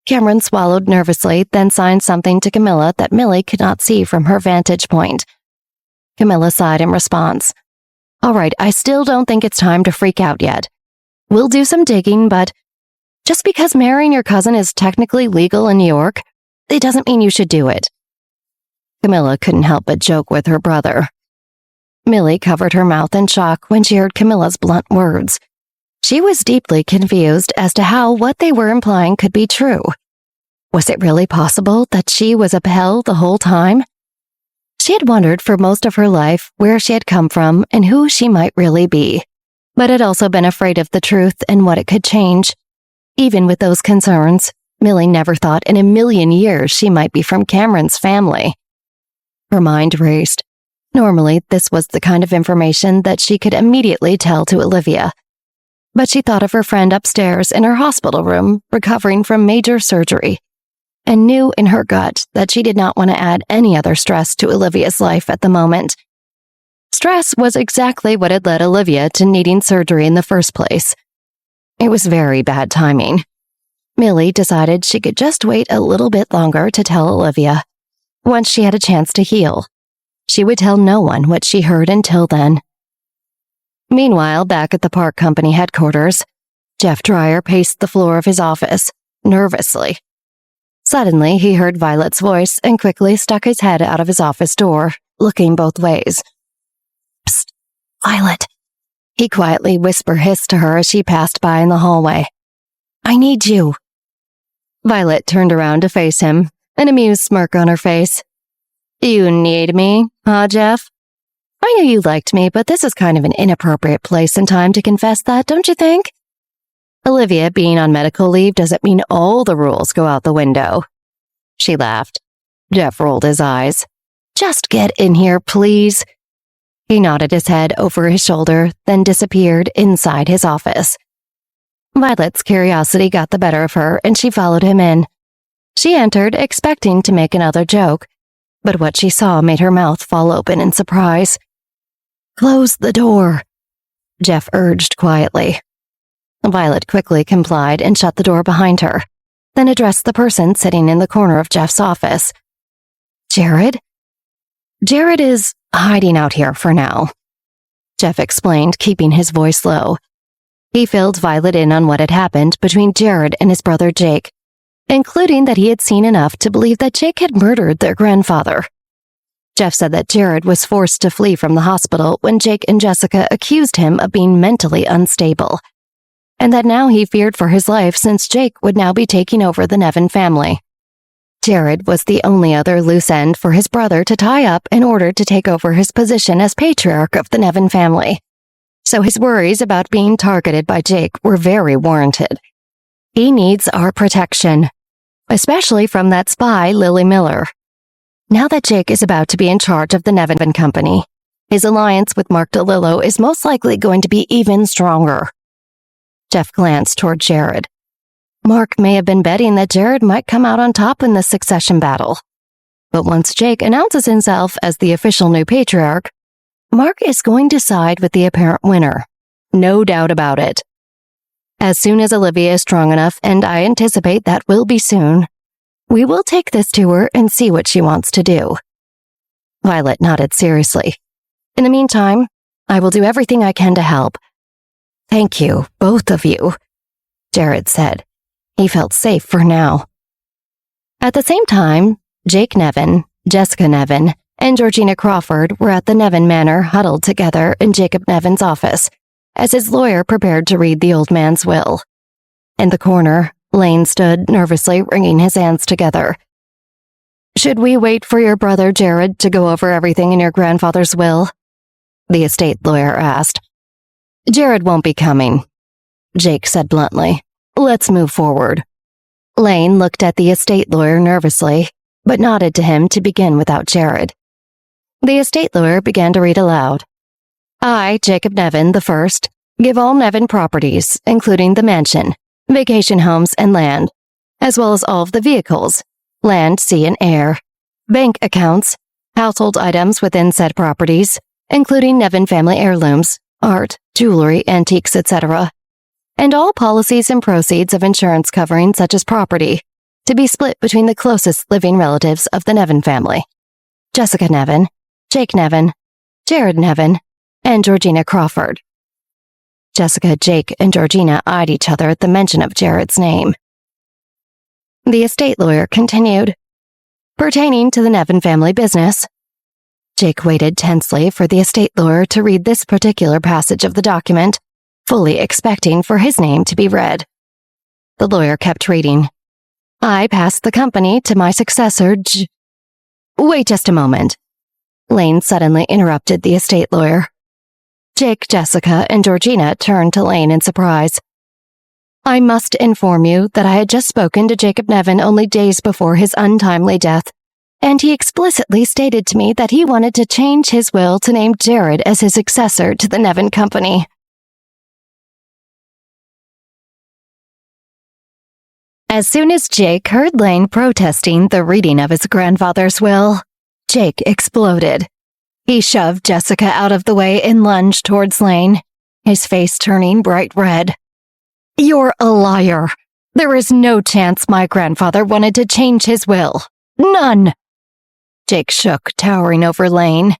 Cameron swallowed nervously, then signed something to Camilla that Millie could not see from her vantage point. Camilla sighed in response. "All right, I still don't think it's time to freak out yet. We'll do some digging, but just because marrying your cousin is technically legal in New York, it doesn't mean you should do it." Camilla couldn't help but joke with her brother. Millie covered her mouth in shock when she heard Camilla's blunt words. She was deeply confused as to how what they were implying could be true. Was it really possible that she was a Pell the whole time? She had wondered for most of her life where she had come from and who she might really be, but had also been afraid of the truth and what it could change. Even with those concerns, Millie never thought in a million years she might be from Cameron's family. Her mind raced. Normally, this was the kind of information that she could immediately tell to Olivia. But she thought of her friend upstairs in her hospital room, recovering from major surgery, and knew in her gut that she did not want to add any other stress to Olivia's life at the moment. Stress was exactly what had led Olivia to needing surgery in the first place. It was very bad timing. Millie decided she could just wait a little bit longer to tell Olivia. Once she had a chance to heal, she would tell no one what she heard until then. Meanwhile, back at the park company headquarters, Jeff Dreyer paced the floor of his office, nervously. Suddenly, he heard Violet's voice and quickly stuck his head out of his office door, looking both ways. "Psst, Violet," he quietly whisper-hissed to her as she passed by in the hallway. "I need you." Violet turned around to face him, an amused smirk on her face. "You need me, huh, Jeff? I knew you liked me, but this is kind of an inappropriate place and time to confess that, don't you think? Olivia being on medical leave doesn't mean all the rules go out the window." She laughed. Jeff rolled his eyes. "Just get in here, please." He nodded his head over his shoulder, then disappeared inside his office. Violet's curiosity got the better of her, and she followed him in. She entered, expecting to make another joke, but what she saw made her mouth fall open in surprise. "Close the door," Jeff urged quietly. Violet quickly complied and shut the door behind her, then addressed the person sitting in the corner of Jeff's office. "Jared?" "Jared is hiding out here for now," Jeff explained, keeping his voice low. He filled Violet in on what had happened between Jared and his brother Jake, including that he had seen enough to believe that Jake had murdered their grandfather. Jeff said that Jared was forced to flee from the hospital when Jake and Jessica accused him of being mentally unstable, and that now he feared for his life since Jake would now be taking over the Nevin family. Jared was the only other loose end for his brother to tie up in order to take over his position as patriarch of the Nevin family, so his worries about being targeted by Jake were very warranted. "He needs our protection, especially from that spy, Lily Miller. Now that Jake is about to be in charge of the Nevin company, his alliance with Mark DeLillo is most likely going to be even stronger." Jeff glanced toward Jared. Mark may have been betting that Jared might come out on top in this succession battle. But once Jake announces himself as the official new patriarch, Mark is going to side with the apparent winner. No doubt about it. As soon as Olivia is strong enough, and I anticipate that will be soon, we will take this to her and see what she wants to do. Violet nodded seriously. "In the meantime, I will do everything I can to help." "Thank you, both of you," Jared said. He felt safe for now. At the same time, Jake Nevin, Jessica Nevin, and Georgina Crawford were at the Nevin Manor huddled together in Jacob Nevin's office as his lawyer prepared to read the old man's will. In the corner, Lane stood nervously wringing his hands together. "Should we wait for your brother Jared to go over everything in your grandfather's will?" the estate lawyer asked. "Jared won't be coming," Jake said bluntly. "Let's move forward." Lane looked at the estate lawyer nervously, but nodded to him to begin without Jared. The estate lawyer began to read aloud. "I, Jacob Nevin, the first, give all Nevin properties, including the mansion, vacation homes, and land, as well as all of the vehicles, land, sea, and air, bank accounts, household items within said properties, including Nevin family heirlooms, art, jewelry, antiques, etc., and all policies and proceeds of insurance covering such as property, to be split between the closest living relatives of the Nevin family, Jessica Nevin, Jake Nevin, Jared Nevin, and Georgina Crawford." Jessica, Jake, and Georgina eyed each other at the mention of Jared's name. The estate lawyer continued. "Pertaining to the Nevin family business." Jake waited tensely for the estate lawyer to read this particular passage of the document, fully expecting for his name to be read. The lawyer kept reading. "I pass the company to my successor, Wait just a moment." Lane suddenly interrupted the estate lawyer. Jake, Jessica, and Georgina turned to Lane in surprise. "I must inform you that I had just spoken to Jacob Nevin only days before his untimely death, and he explicitly stated to me that he wanted to change his will to name Jared as his successor to the Nevin company." As soon as Jake heard Lane protesting the reading of his grandfather's will, Jake exploded. He shoved Jessica out of the way and lunged towards Lane, his face turning bright red. "You're a liar. There is no chance my grandfather wanted to change his will. None." Jake shook, towering over Lane.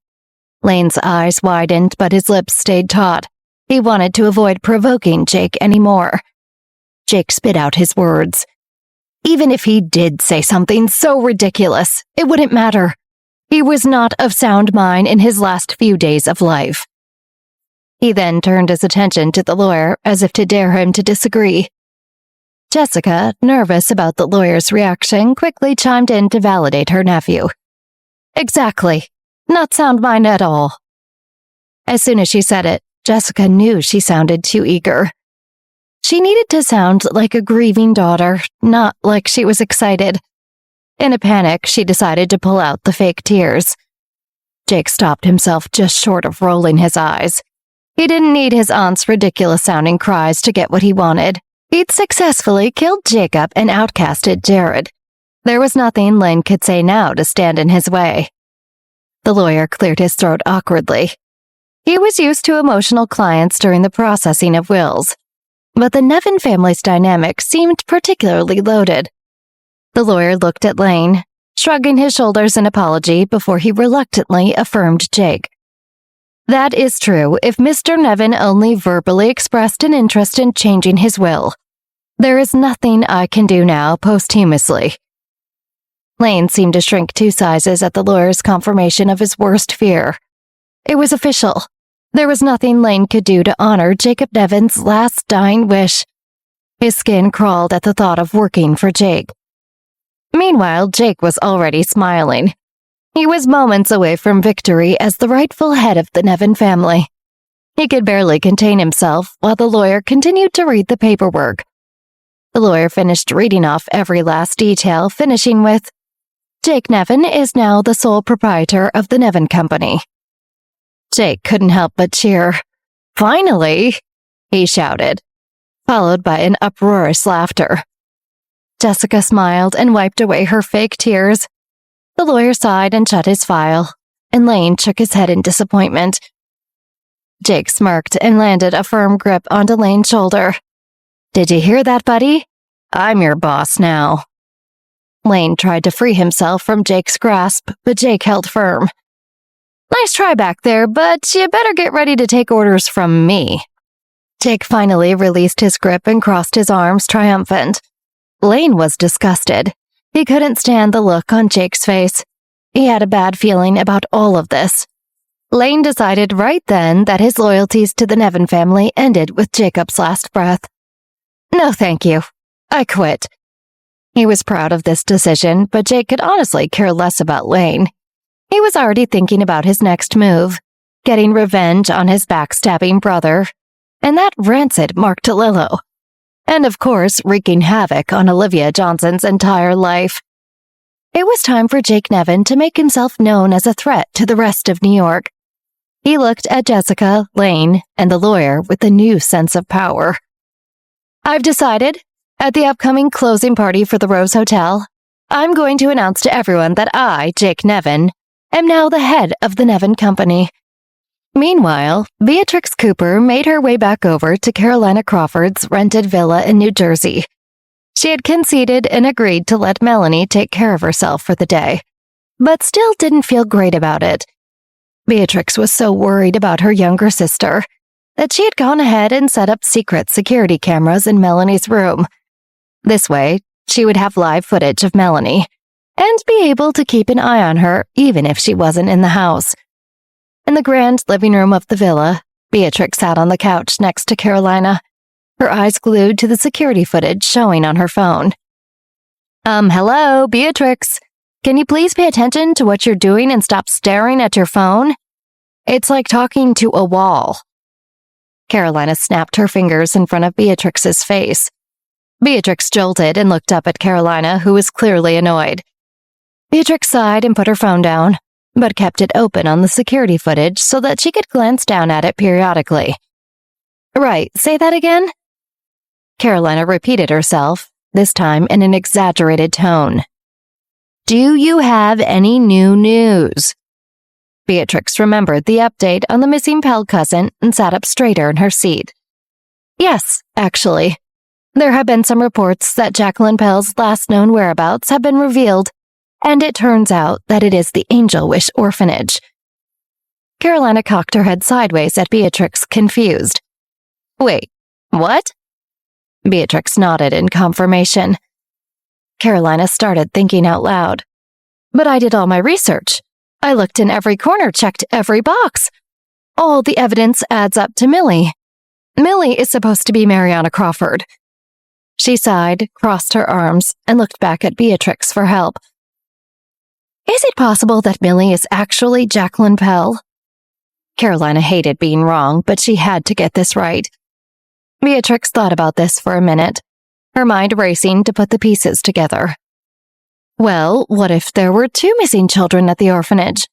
Lane's eyes widened, but his lips stayed taut. He wanted to avoid provoking Jake anymore. Jake spit out his words. "Even if he did say something so ridiculous, it wouldn't matter. He was not of sound mind in his last few days of life." He then turned his attention to the lawyer as if to dare him to disagree. Jessica, nervous about the lawyer's reaction, quickly chimed in to validate her nephew. "Exactly. Not sound mind at all." As soon as she said it, Jessica knew she sounded too eager. She needed to sound like a grieving daughter, not like she was excited. In a panic, she decided to pull out the fake tears. Jake stopped himself just short of rolling his eyes. He didn't need his aunt's ridiculous-sounding cries to get what he wanted. He'd successfully killed Jacob and outcasted Jared. There was nothing Lane could say now to stand in his way. The lawyer cleared his throat awkwardly. He was used to emotional clients during the processing of wills, but the Nevin family's dynamic seemed particularly loaded. The lawyer looked at Lane, shrugging his shoulders in apology before he reluctantly affirmed Jake. That is true if Mr. Nevin only verbally expressed an interest in changing his will. There is nothing I can do now posthumously. Lane seemed to shrink 2 sizes at the lawyer's confirmation of his worst fear. It was official. There was nothing Lane could do to honor Jacob Nevin's last dying wish. His skin crawled at the thought of working for Jake. Meanwhile, Jake was already smiling. He was moments away from victory as the rightful head of the Nevin family. He could barely contain himself while the lawyer continued to read the paperwork. The lawyer finished reading off every last detail, finishing with, Jake Nevin is now the sole proprietor of the Nevin Company. Jake couldn't help but cheer. Finally, he shouted, followed by an uproarious laughter. Jessica smiled and wiped away her fake tears. The lawyer sighed and shut his file, and Lane shook his head in disappointment. Jake smirked and landed a firm grip onto Lane's shoulder. Did you hear that, buddy? I'm your boss now. Lane tried to free himself from Jake's grasp, but Jake held firm. Nice try back there, but you better get ready to take orders from me. Jake finally released his grip and crossed his arms, triumphant. Lane was disgusted. He couldn't stand the look on Jake's face. He had a bad feeling about all of this. Lane decided right then that his loyalties to the Nevin family ended with Jacob's last breath. No, thank you. I quit. He was proud of this decision, but Jake could honestly care less about Lane. He was already thinking about his next move, getting revenge on his backstabbing brother, and that rancid Mark DeLillo. And of course, wreaking havoc on Olivia Johnson's entire life. It was time for Jake Nevin to make himself known as a threat to the rest of New York. He looked at Jessica, Lane, and the lawyer with a new sense of power. I've decided, at the upcoming closing party for the Rose Hotel, I'm going to announce to everyone that I, Jake Nevin, am now the head of the Nevin Company. Meanwhile, Beatrix Cooper made her way back over to Carolina Crawford's rented villa in New Jersey. She had conceded and agreed to let Melanie take care of herself for the day, but still didn't feel great about it. Beatrix was so worried about her younger sister that she had gone ahead and set up secret security cameras in Melanie's room. This way, she would have live footage of Melanie and be able to keep an eye on her even if she wasn't in the house. In the grand living room of the villa, Beatrix sat on the couch next to Carolina, her eyes glued to the security footage showing on her phone. Hello, Beatrix. Can you please pay attention to what you're doing and stop staring at your phone? It's like talking to a wall. Carolina snapped her fingers in front of Beatrix's face. Beatrix jolted and looked up at Carolina, who was clearly annoyed. Beatrix sighed and put her phone down, but kept it open on the security footage so that she could glance down at it periodically. Right, say that again? Carolina repeated herself, this time in an exaggerated tone. Do you have any new news? Beatrix remembered the update on the missing Pell cousin and sat up straighter in her seat. Yes, actually. There have been some reports that Jacqueline Pell's last known whereabouts have been revealed, and it turns out that it is the Angel Wish Orphanage. Carolina cocked her head sideways at Beatrix, confused. Wait, what? Beatrix nodded in confirmation. Carolina started thinking out loud. But I did all my research. I looked in every corner, checked every box. All the evidence adds up to Millie. Millie is supposed to be Mariana Crawford. She sighed, crossed her arms, and looked back at Beatrix for help. Is it possible that Millie is actually Jacqueline Pell? Carolina hated being wrong, but she had to get this right. Beatrix thought about this for a minute, her mind racing to put the pieces together. Well, what if there were 2 missing children at the orphanage?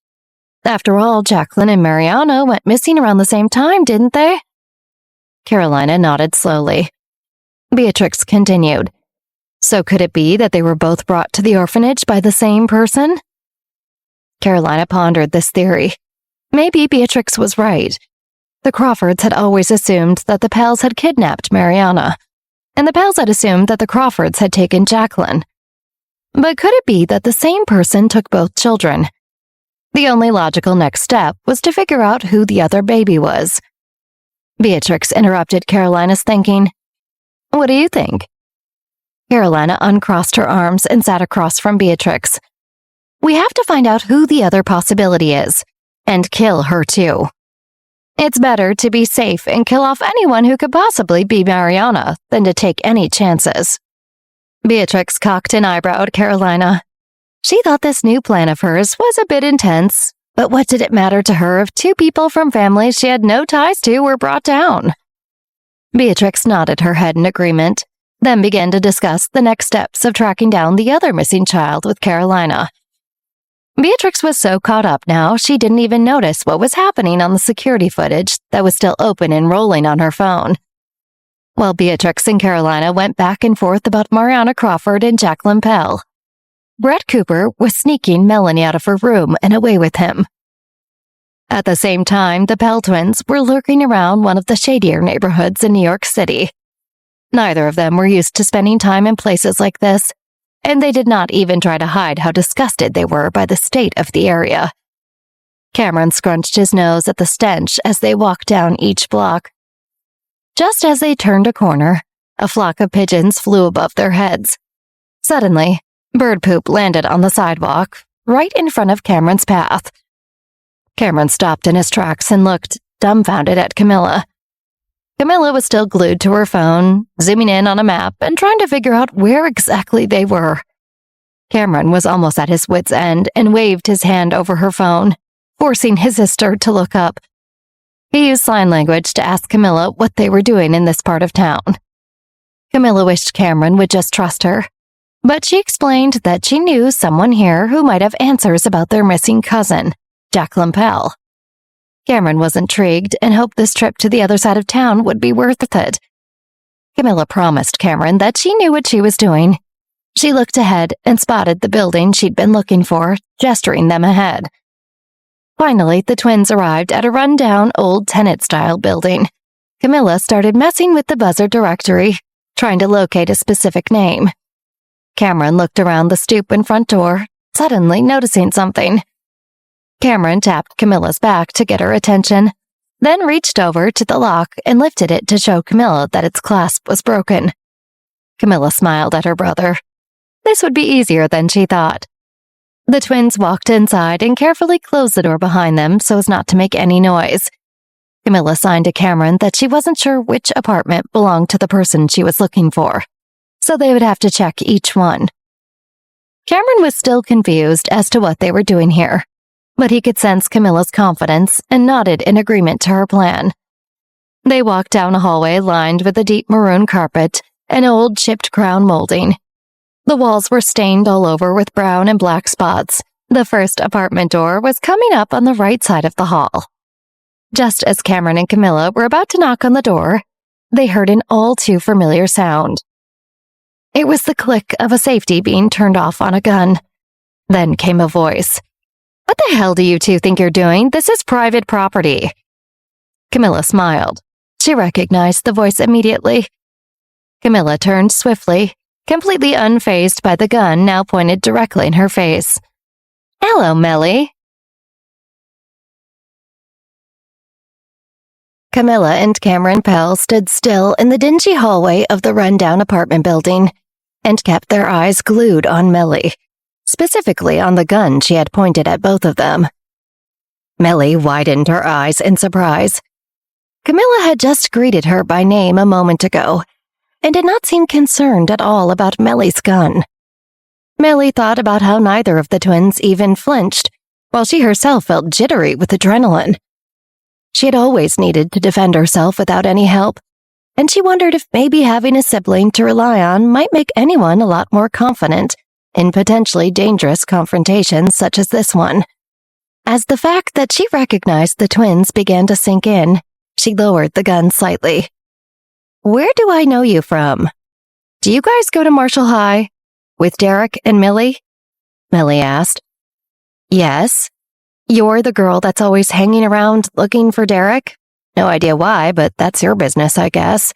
After all, Jacqueline and Mariana went missing around the same time, didn't they? Carolina nodded slowly. Beatrix continued. So could it be that they were both brought to the orphanage by the same person? Carolina pondered this theory. Maybe Beatrix was right. The Crawfords had always assumed that the Pells had kidnapped Mariana, and the Pells had assumed that the Crawfords had taken Jacqueline. But could it be that the same person took both children? The only logical next step was to figure out who the other baby was. Beatrix interrupted Carolina's thinking. What do you think? Carolina uncrossed her arms and sat across from Beatrix. We have to find out who the other possibility is, and kill her too. It's better to be safe and kill off anyone who could possibly be Mariana than to take any chances. Beatrix cocked an eyebrow at Carolina. She thought this new plan of hers was a bit intense, but what did it matter to her if two people from families she had no ties to were brought down? Beatrix nodded her head in agreement, then began to discuss the next steps of tracking down the other missing child with Carolina. Beatrix was so caught up now she didn't even notice what was happening on the security footage that was still open and rolling on her phone. While Beatrix and Carolina went back and forth about Mariana Crawford and Jacqueline Pell, Brett Cooper was sneaking Melanie out of her room and away with him. At the same time, the Pell twins were lurking around one of the shadier neighborhoods in New York City. Neither of them were used to spending time in places like this, and they did not even try to hide how disgusted they were by the state of the area. Cameron scrunched his nose at the stench as they walked down each block. Just as they turned a corner, a flock of pigeons flew above their heads. Suddenly, bird poop landed on the sidewalk, right in front of Cameron's path. Cameron stopped in his tracks and looked, dumbfounded, at Camilla. Camilla was still glued to her phone, zooming in on a map and trying to figure out where exactly they were. Cameron was almost at his wit's end and waved his hand over her phone, forcing his sister to look up. He used sign language to ask Camilla what they were doing in this part of town. Camilla wished Cameron would just trust her, but she explained that she knew someone here who might have answers about their missing cousin, Jacqueline Pell. Cameron was intrigued and hoped this trip to the other side of town would be worth it. Camilla promised Cameron that she knew what she was doing. She looked ahead and spotted the building she'd been looking for, gesturing them ahead. Finally, the twins arrived at a run-down old tenant-style building. Camilla started messing with the buzzer directory, trying to locate a specific name. Cameron looked around the stoop and front door, suddenly noticing something. Cameron tapped Camilla's back to get her attention, then reached over to the lock and lifted it to show Camilla that its clasp was broken. Camilla smiled at her brother. This would be easier than she thought. The twins walked inside and carefully closed the door behind them so as not to make any noise. Camilla signed to Cameron that she wasn't sure which apartment belonged to the person she was looking for, so they would have to check each one. Cameron was still confused as to what they were doing here, but he could sense Camilla's confidence and nodded in agreement to her plan. They walked down a hallway lined with a deep maroon carpet and old chipped crown molding. The walls were stained all over with brown and black spots. The first apartment door was coming up on the right side of the hall. Just as Cameron and Camilla were about to knock on the door, they heard an all too familiar sound. It was the click of a safety being turned off on a gun. Then came a voice. "What the hell do you two think you're doing? This is private property." Camilla smiled. She recognized the voice immediately. Camilla turned swiftly, completely unfazed by the gun now pointed directly in her face. "Hello, Melly." Camilla and Cameron Pell stood still in the dingy hallway of the rundown apartment building and kept their eyes glued on Melly, specifically on the gun she had pointed at both of them. Melly widened her eyes in surprise. Camilla had just greeted her by name a moment ago and did not seem concerned at all about Melly's gun. Melly thought about how neither of the twins even flinched, while she herself felt jittery with adrenaline. She had always needed to defend herself without any help, and she wondered if maybe having a sibling to rely on might make anyone a lot more confident in potentially dangerous confrontations such as this one. As the fact that she recognized the twins began to sink in, she lowered the gun slightly. "Where do I know you from? Do you guys go to Marshall High? With Derek and Millie?" Millie asked. "Yes. You're the girl that's always hanging around looking for Derek? No idea why, but that's your business, I guess."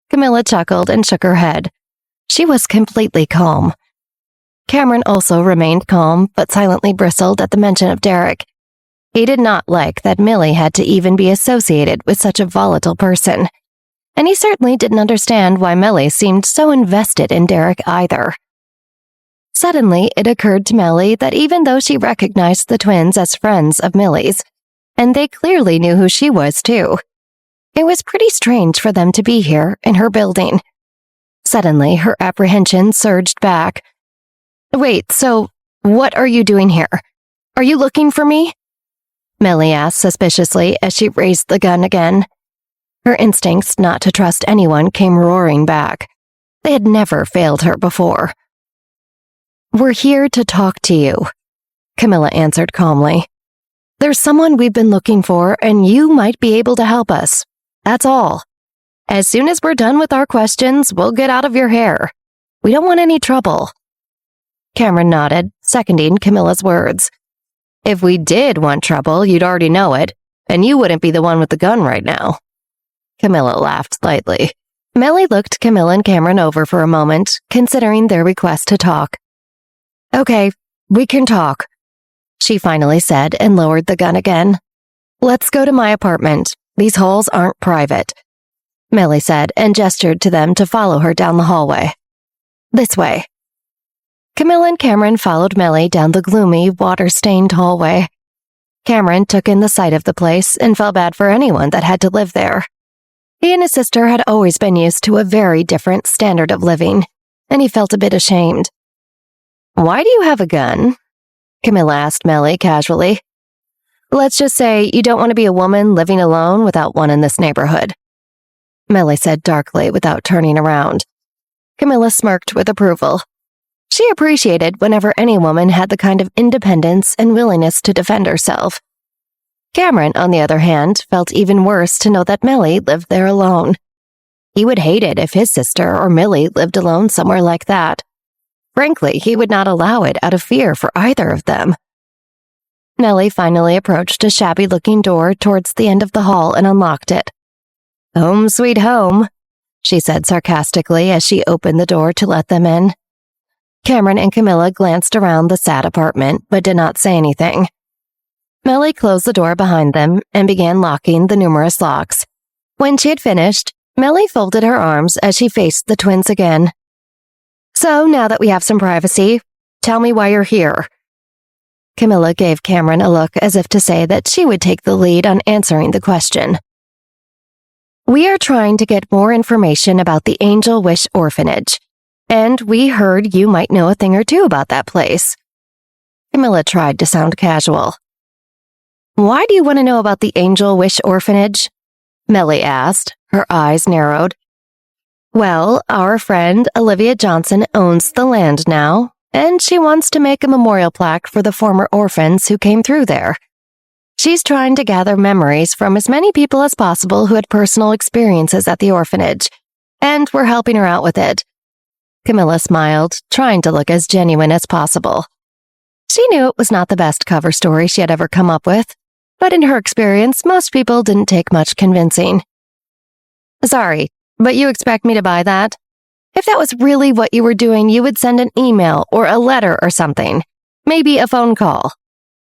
Camilla chuckled and shook her head. She was completely calm. Cameron also remained calm, but silently bristled at the mention of Derek. He did not like that Millie had to even be associated with such a volatile person, and he certainly didn't understand why Millie seemed so invested in Derek either. Suddenly, it occurred to Millie that even though she recognized the twins as friends of Millie's, and they clearly knew who she was too, it was pretty strange for them to be here in her building. Suddenly, her apprehension surged back. "Wait, so what are you doing here? Are you looking for me?" Millie asked suspiciously as she raised the gun again. Her instincts not to trust anyone came roaring back. They had never failed her before. "We're here to talk to you," Camilla answered calmly. "There's someone we've been looking for, and you might be able to help us. That's all. As soon as we're done with our questions, we'll get out of your hair. We don't want any trouble." Cameron nodded, seconding Camilla's words. "If we did want trouble, you'd already know it, and you wouldn't be the one with the gun right now." Camilla laughed lightly. Millie looked Camilla and Cameron over for a moment, considering their request to talk. "Okay, we can talk," she finally said and lowered the gun again. "Let's go to my apartment. These halls aren't private," Millie said and gestured to them to follow her down the hallway. "This way." Camilla and Cameron followed Millie down the gloomy, water-stained hallway. Cameron took in the sight of the place and felt bad for anyone that had to live there. He and his sister had always been used to a very different standard of living, and he felt a bit ashamed. "Why do you have a gun?" Camilla asked Millie casually. "Let's just say you don't want to be a woman living alone without one in this neighborhood," Millie said darkly without turning around. Camilla smirked with approval. She appreciated whenever any woman had the kind of independence and willingness to defend herself. Cameron, on the other hand, felt even worse to know that Millie lived there alone. He would hate it if his sister or Millie lived alone somewhere like that. Frankly, he would not allow it out of fear for either of them. Millie finally approached a shabby-looking door towards the end of the hall and unlocked it. "Home sweet home," she said sarcastically as she opened the door to let them in. Cameron and Camilla glanced around the sad apartment, but did not say anything. Millie closed the door behind them and began locking the numerous locks. When she had finished, Millie folded her arms as she faced the twins again. "So, now that we have some privacy, tell me why you're here." Camilla gave Cameron a look as if to say that she would take the lead on answering the question. "We are trying to get more information about the Angel Wish Orphanage, and we heard you might know a thing or two about that place." Camilla tried to sound casual. "Why do you want to know about the Angel Wish Orphanage?" Millie asked, her eyes narrowed. "Well, our friend Olivia Johnson owns the land now, and she wants to make a memorial plaque for the former orphans who came through there. She's trying to gather memories from as many people as possible who had personal experiences at the orphanage, and we're helping her out with it." Camilla smiled, trying to look as genuine as possible. She knew it was not the best cover story she had ever come up with, but in her experience, most people didn't take much convincing. "Sorry, but you expect me to buy that? If that was really what you were doing, you would send an email or a letter or something. Maybe a phone call.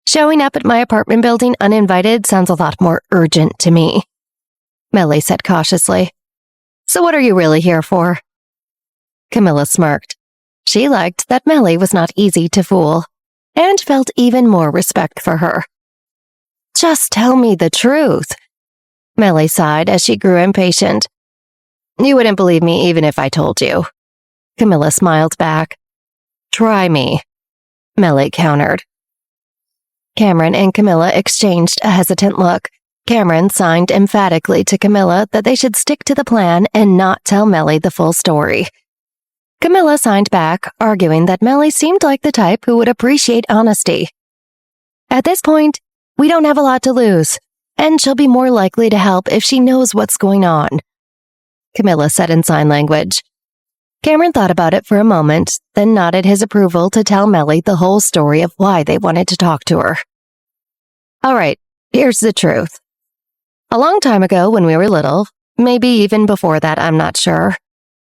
Showing up at my apartment building uninvited sounds a lot more urgent to me," Millie said cautiously. "So what are you really here for?" Camilla smirked. She liked that Millie was not easy to fool, and felt even more respect for her. "Just tell me the truth," Millie sighed as she grew impatient. "You wouldn't believe me even if I told you," Camilla smiled back. "Try me," Millie countered. Cameron and Camilla exchanged a hesitant look. Cameron signed emphatically to Camilla that they should stick to the plan and not tell Millie the full story. Camilla signed back, arguing that Millie seemed like the type who would appreciate honesty. At this point, we don't have a lot to lose, and she'll be more likely to help if she knows what's going on," Camilla said in sign language. Cameron thought about it for a moment, then nodded his approval to tell Melly the whole story of why they wanted to talk to her. "All right, here's the truth. A long time ago when we were little, maybe even before that, I'm not sure,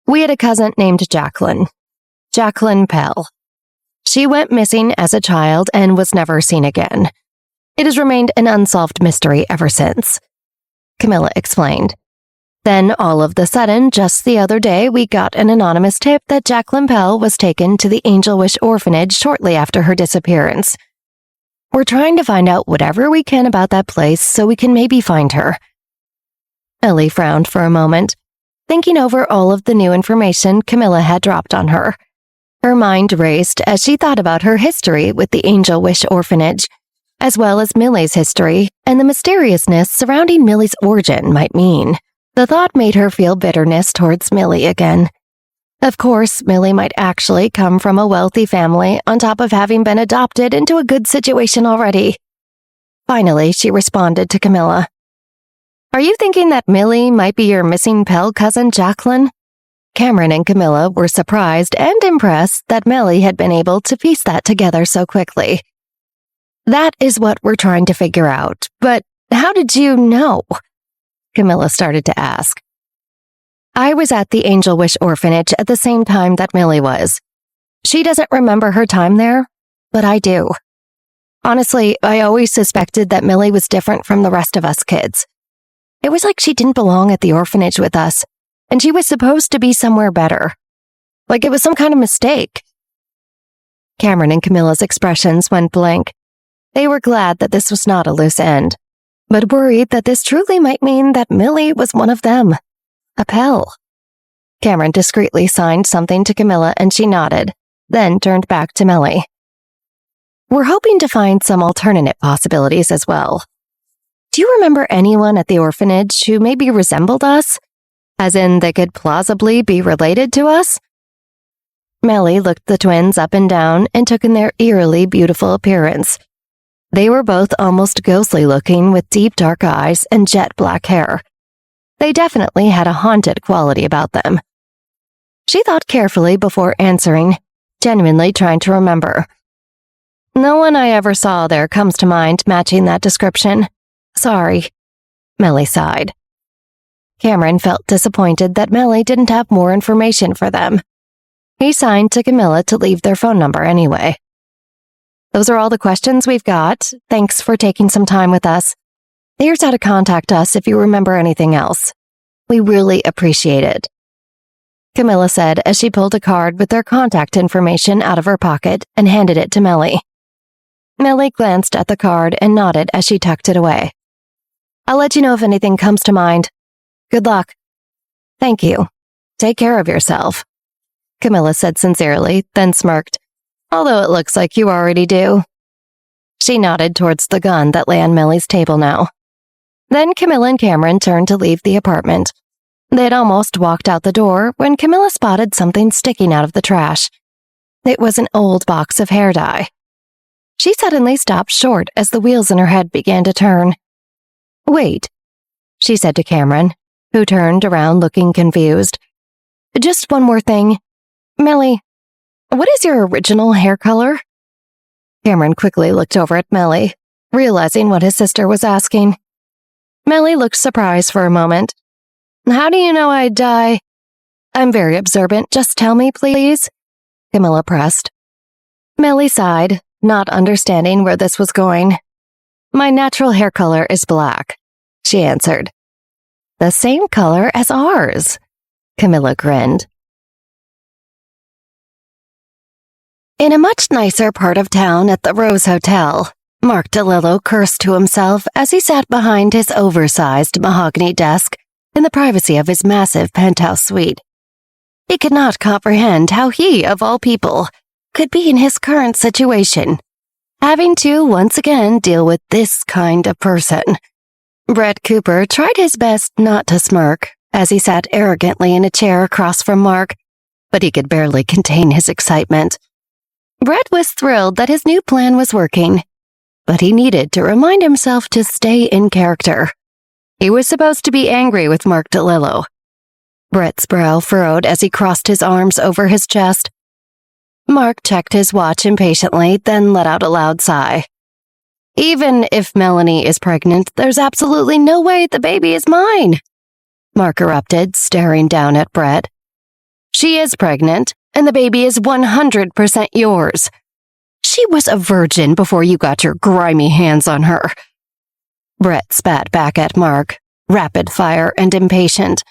we had a cousin named Jacqueline Pell. She went missing as a child and was never seen again. It has remained an unsolved mystery ever since," Camilla explained. "Then, all of the sudden, just the other day, we got an anonymous tip that Jacqueline Pell was taken to the Angel Wish orphanage shortly after her disappearance. We're trying to find out whatever we can about that place so we can maybe find her." Ellie frowned for a moment, thinking over all of the new information Camilla had dropped on her. Her mind raced as she thought about her history with the Angel Wish orphanage, as well as Millie's history and the mysteriousness surrounding Millie's origin might mean. The thought made her feel bitterness towards Millie again. Of course, Millie might actually come from a wealthy family on top of having been adopted into a good situation already. Finally, she responded to Camilla. "Are you thinking that Millie might be your missing Pell cousin, Jacqueline?" Cameron and Camilla were surprised and impressed that Millie had been able to piece that together so quickly. "That is what we're trying to figure out, but how did you know?" Camilla started to ask. "I was at the Angel Wish orphanage at the same time that Millie was. She doesn't remember her time there, but I do. Honestly, I always suspected that Millie was different from the rest of us kids. It was like she didn't belong at the orphanage with us, and she was supposed to be somewhere better. Like it was some kind of mistake." Cameron and Camilla's expressions went blank. They were glad that this was not a loose end, but worried that this truly might mean that Millie was one of them. A Pell. Cameron discreetly signed something to Camilla and she nodded, then turned back to Millie. "We're hoping to find some alternate possibilities as well. Do you remember anyone at the orphanage who maybe resembled us? As in, they could plausibly be related to us?" Millie looked the twins up and down and took in their eerily beautiful appearance. They were both almost ghostly looking with deep dark eyes and jet black hair. They definitely had a haunted quality about them. She thought carefully before answering, genuinely trying to remember. "No one I ever saw there comes to mind matching that description. Sorry." Millie sighed. Cameron felt disappointed that Millie didn't have more information for them. He signed to Camilla to leave their phone number anyway. "Those are all the questions we've got. Thanks for taking some time with us. Here's how to contact us if you remember anything else. We really appreciate it," Camilla said as she pulled a card with their contact information out of her pocket and handed it to Millie. Millie glanced at the card and nodded as she tucked it away. "I'll let you know if anything comes to mind. Good luck." "Thank you. Take care of yourself," Camilla said sincerely, then smirked. "Although it looks like you already do." She nodded towards the gun that lay on Millie's table now. Then Camilla and Cameron turned to leave the apartment. They'd almost walked out the door when Camilla spotted something sticking out of the trash. It was an old box of hair dye. She suddenly stopped short as the wheels in her head began to turn. "Wait," she said to Cameron, who turned around looking confused. "Just one more thing. Millie, what is your original hair color?" Cameron quickly looked over at Millie, realizing what his sister was asking. Millie looked surprised for a moment. "How do you know I dye?" "I'm very observant. Just tell me, please," Camilla pressed. Millie sighed, not understanding where this was going. "My natural hair color is black," she answered. "The same color as ours," Camilla grinned. In a much nicer part of town at the Rose Hotel, Mark DeLillo cursed to himself as he sat behind his oversized mahogany desk in the privacy of his massive penthouse suite. He could not comprehend how he, of all people, could be in his current situation, having to once again deal with this kind of person. Brett Cooper tried his best not to smirk as he sat arrogantly in a chair across from Mark, but he could barely contain his excitement. Brett was thrilled that his new plan was working. but he needed to remind himself to stay in character. He was supposed to be angry with Mark DeLillo. Brett's brow furrowed as he crossed his arms over his chest. Mark checked his watch impatiently, then let out a loud sigh. Even if Melanie is pregnant, there's absolutely no way the baby is mine, Mark erupted, staring down at Brett. She is pregnant, and the baby is 100% yours. She was a virgin before you got your grimy hands on her. Brett spat back at Mark, rapid fire and impatient.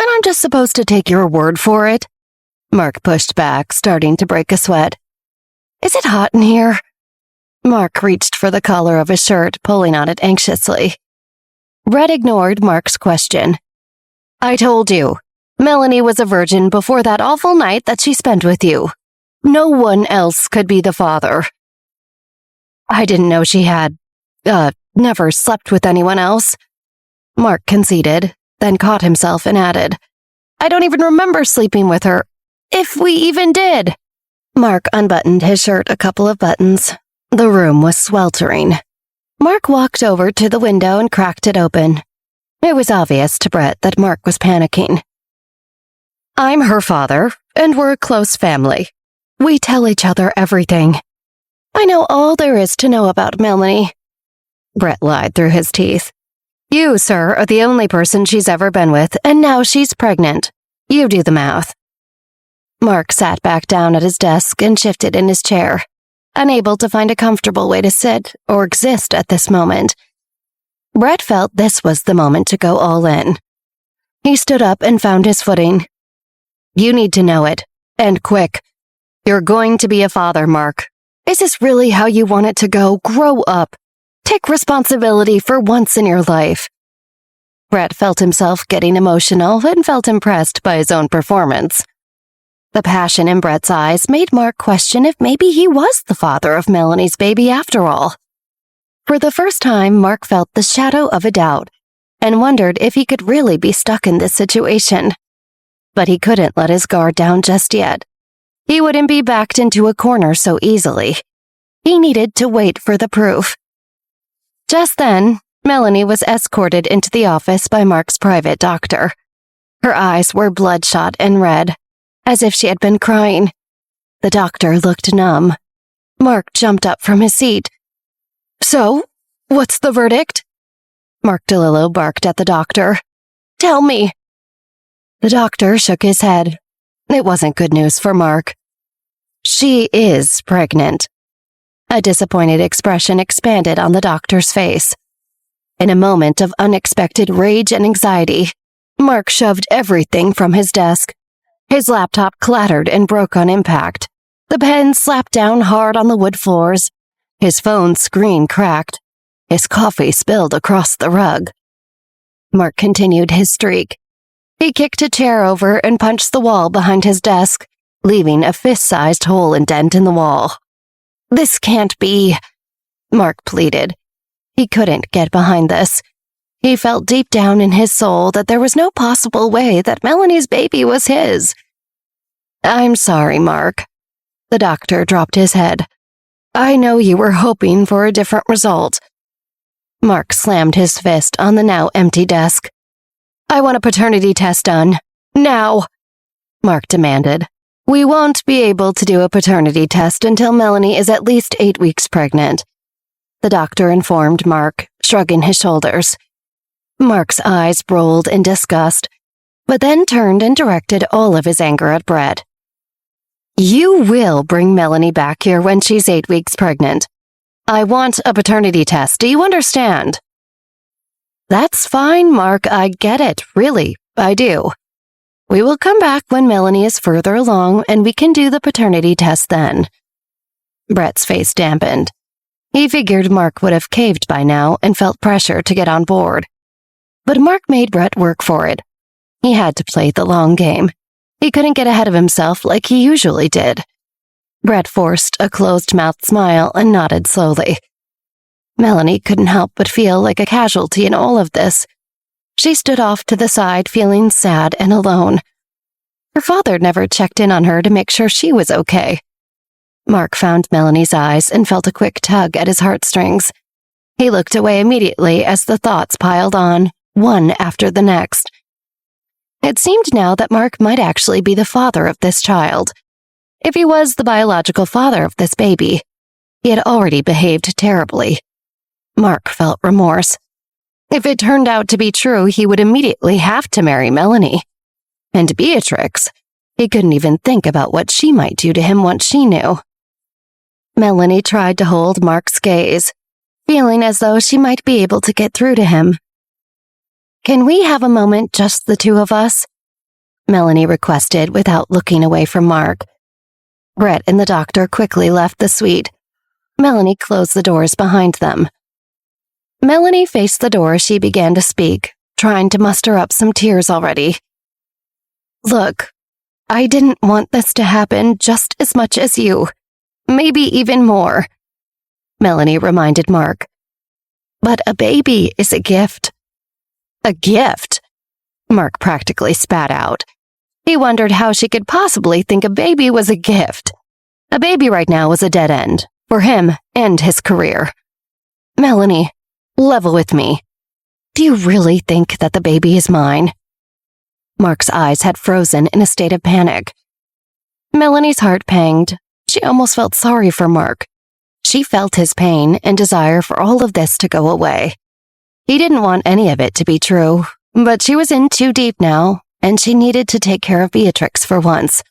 And I'm just supposed to take your word for it? Mark pushed back, starting to break a sweat. Is it hot in here? Mark reached for the collar of his shirt, pulling on it anxiously. Brett ignored Mark's question. I told you, Melanie was a virgin before that awful night that she spent with you. No one else could be the father. I didn't know she had, never slept with anyone else. Mark conceded, then caught himself and added, I don't even remember sleeping with her, if we even did. Mark unbuttoned his shirt a couple of buttons. The room was sweltering. Mark walked over to the window and cracked it open. It was obvious to Brett that Mark was panicking. I'm her father, and we're a close family. We tell each other everything. I know all there is to know about Melanie. Brett lied through his teeth. You, sir, are the only person she's ever been with, and now she's pregnant. You do the math. Mark sat back down at his desk and shifted in his chair, unable to find a comfortable way to sit or exist at this moment. Brett felt this was the moment to go all in. He stood up and found his footing. You need to know it, and quick. You're going to be a father, Mark. Is this really how you want it to go? Grow up. Take responsibility for once in your life. Brett felt himself getting emotional and felt impressed by his own performance. The passion in Brett's eyes made Mark question if maybe he was the father of Melanie's baby after all. For the first time, Mark felt the shadow of a doubt and wondered if he could really be stuck in this situation. But he couldn't let his guard down just yet. He wouldn't be backed into a corner so easily. He needed to wait for the proof. Just then, Melanie was escorted into the office by Mark's private doctor. Her eyes were bloodshot and red, as if she had been crying. The doctor looked numb. Mark jumped up from his seat. So, what's the verdict? Mark DeLillo barked at the doctor. Tell me. The doctor shook his head. It wasn't good news for Mark. She is pregnant. A disappointed expression expanded on the doctor's face. In a moment of unexpected rage and anxiety, Mark shoved everything from his desk. His laptop clattered and broke on impact. The pen slapped down hard on the wood floors. His phone's screen cracked. His coffee spilled across the rug. Mark continued his streak. He kicked a chair over and punched the wall behind his desk, leaving a fist-sized hole indent in the wall. This can't be, Mark pleaded. He couldn't get behind this. He felt deep down in his soul that there was no possible way that Melanie's baby was his. I'm sorry, Mark. The doctor dropped his head. I know you were hoping for a different result. Mark slammed his fist on the now empty desk. I want a paternity test done. Now, Mark demanded. We won't be able to do a paternity test until Melanie is at least 8 weeks pregnant, the doctor informed Mark, shrugging his shoulders. Mark's eyes rolled in disgust, but then turned and directed all of his anger at Brett. You will bring Melanie back here when she's 8 weeks pregnant. I want a paternity test, do you understand? That's fine, Mark, I get it, really, I do. We will come back when Melanie is further along and we can do the paternity test then. Brett's face dampened. He figured Mark would have caved by now and felt pressure to get on board. But Mark made Brett work for it. He had to play the long game. He couldn't get ahead of himself like he usually did. Brett forced a closed-mouthed smile and nodded slowly. Melanie couldn't help but feel like a casualty in all of this. She stood off to the side feeling sad and alone. Her father never checked in on her to make sure she was okay. Mark found Melanie's eyes and felt a quick tug at his heartstrings. He looked away immediately as the thoughts piled on, one after the next. It seemed now that Mark might actually be the father of this child. If he was the biological father of this baby, he had already behaved terribly. Mark felt remorse. If it turned out to be true, he would immediately have to marry Melanie. And Beatrix, he couldn't even think about what she might do to him once she knew. Melanie tried to hold Mark's gaze, feeling as though she might be able to get through to him. "Can we have a moment, just the two of us?" Melanie requested without looking away from Mark. Brett and the doctor quickly left the suite. Melanie closed the doors behind them. Melanie faced the door as she began to speak, trying to muster up some tears already. "Look, I didn't want this to happen just as much as you. Maybe even more," Melanie reminded Mark. "But a baby is a gift." "A gift?" Mark practically spat out. He wondered how she could possibly think a baby was a gift. A baby right now was a dead end, for him and his career. "Melanie, level with me. Do you really think that the baby is mine?" Mark's eyes had frozen in a state of panic. Melanie's heart panged. She almost felt sorry for Mark. She felt his pain and desire for all of this to go away. He didn't want any of it to be true, but she was in too deep now, and she needed to take care of Beatrix for once.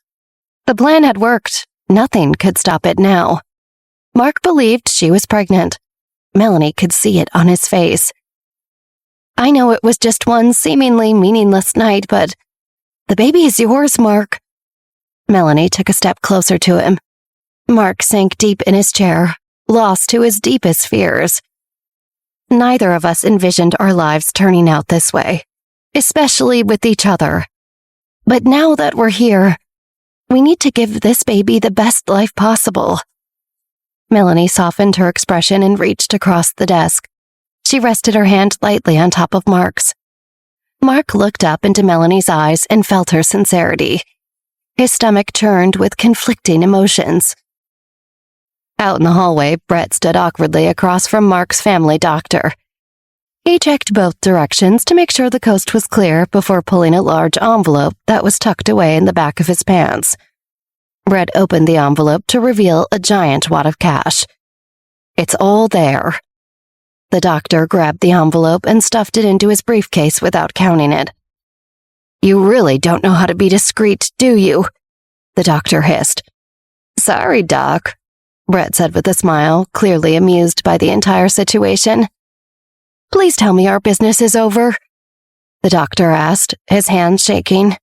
The plan had worked. Nothing could stop it now. Mark believed she was pregnant. Melanie could see it on his face. "I know it was just one seemingly meaningless night, but the baby is yours, Mark." Melanie took a step closer to him. Mark sank deep in his chair, lost to his deepest fears. Neither of us envisioned our lives turning out this way, especially with each other. But now that we're here, we need to give this baby the best life possible. Melanie softened her expression and reached across the desk. She rested her hand lightly on top of Mark's. Mark looked up into Melanie's eyes and felt her sincerity. His stomach churned with conflicting emotions. Out in the hallway, Brett stood awkwardly across from Mark's family doctor. He checked both directions to make sure the coast was clear before pulling a large envelope that was tucked away in the back of his pants. Brett opened the envelope to reveal a giant wad of cash. "It's all there." The doctor grabbed the envelope and stuffed it into his briefcase without counting it. "You really don't know how to be discreet, do you?" the doctor hissed. "Sorry, Doc," Brett said with a smile, clearly amused by the entire situation. "Please tell me our business is over," the doctor asked, his hands shaking.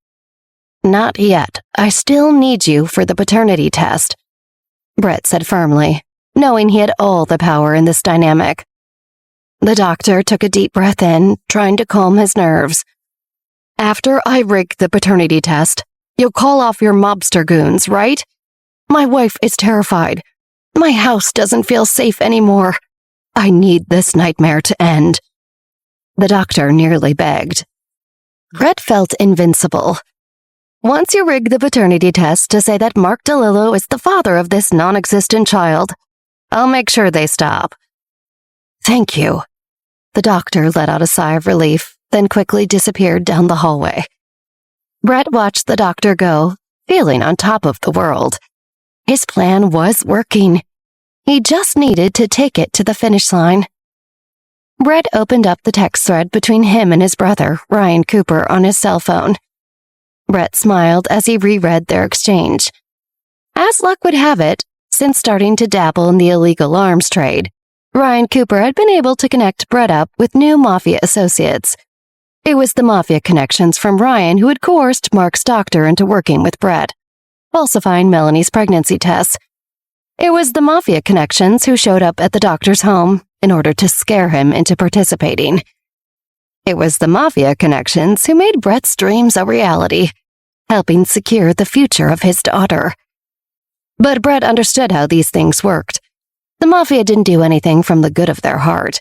"Not yet. I still need you for the paternity test," Brett said firmly, knowing he had all the power in this dynamic. The doctor took a deep breath in, trying to calm his nerves. "After I rig the paternity test, you'll call off your mobster goons, right? My wife is terrified. My house doesn't feel safe anymore. I need this nightmare to end," the doctor nearly begged. Brett felt invincible. "Once you rig the paternity test to say that Mark DeLillo is the father of this non-existent child, I'll make sure they stop." "Thank you." The doctor let out a sigh of relief, then quickly disappeared down the hallway. Brett watched the doctor go, feeling on top of the world. His plan was working. He just needed to take it to the finish line. Brett opened up the text thread between him and his brother, Ryan Cooper, on his cell phone. Brett smiled as he reread their exchange. As luck would have it, since starting to dabble in the illegal arms trade, Ryan Cooper had been able to connect Brett up with new mafia associates. It was the mafia connections from Ryan who had coerced Mark's doctor into working with Brett, falsifying Melanie's pregnancy tests. It was the mafia connections who showed up at the doctor's home in order to scare him into participating. It was the mafia connections who made Brett's dreams a reality, helping secure the future of his daughter. But Brett understood how these things worked. The mafia didn't do anything from the good of their heart.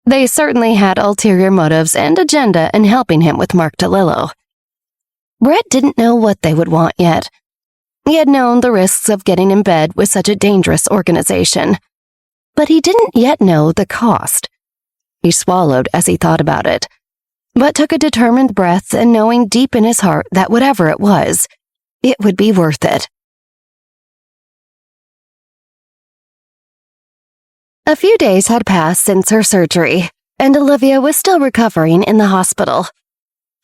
They certainly had ulterior motives and agenda in helping him with Mark DeLillo. Brett didn't know what they would want yet. He had known the risks of getting in bed with such a dangerous organization, but he didn't yet know the cost. He swallowed as he thought about it, but took a determined breath and knowing deep in his heart that whatever it was, it would be worth it. A few days had passed since her surgery, and Olivia was still recovering in the hospital.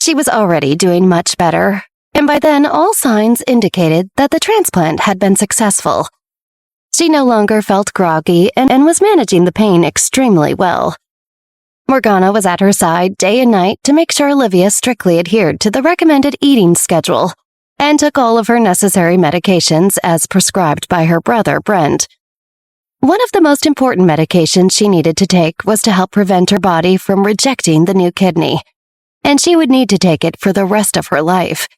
She was already doing much better, and by then all signs indicated that the transplant had been successful. She no longer felt groggy and was managing the pain extremely well. Morgana was at her side day and night to make sure Olivia strictly adhered to the recommended eating schedule and took all of her necessary medications as prescribed by her brother, Brent. One of the most important medications she needed to take was to help prevent her body from rejecting the new kidney, and she would need to take it for the rest of her life.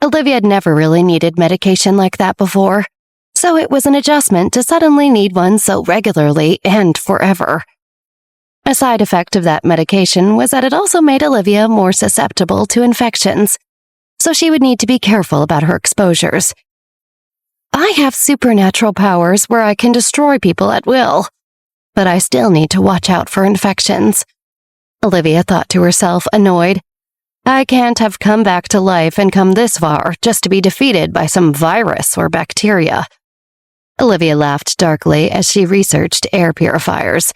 Olivia had never really needed medication like that before, so it was an adjustment to suddenly need one so regularly and forever. A side effect of that medication was that it also made Olivia more susceptible to infections, so she would need to be careful about her exposures. I have supernatural powers where I can destroy people at will, but I still need to watch out for infections. Olivia thought to herself, annoyed. I can't have come back to life and come this far just to be defeated by some virus or bacteria. Olivia laughed darkly as she researched air purifiers.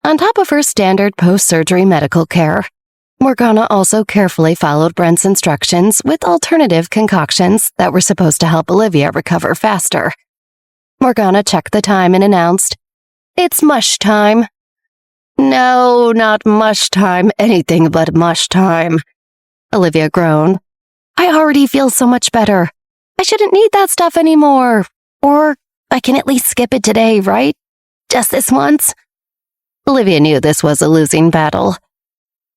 On top of her standard post-surgery medical care, Morgana also carefully followed Brent's instructions with alternative concoctions that were supposed to help Olivia recover faster. Morgana checked the time and announced, "It's mush time." "No, not mush time, anything but mush time," Olivia groaned. "I already feel so much better. I shouldn't need that stuff anymore. Or I can at least skip it today, right? Just this once." Olivia knew this was a losing battle.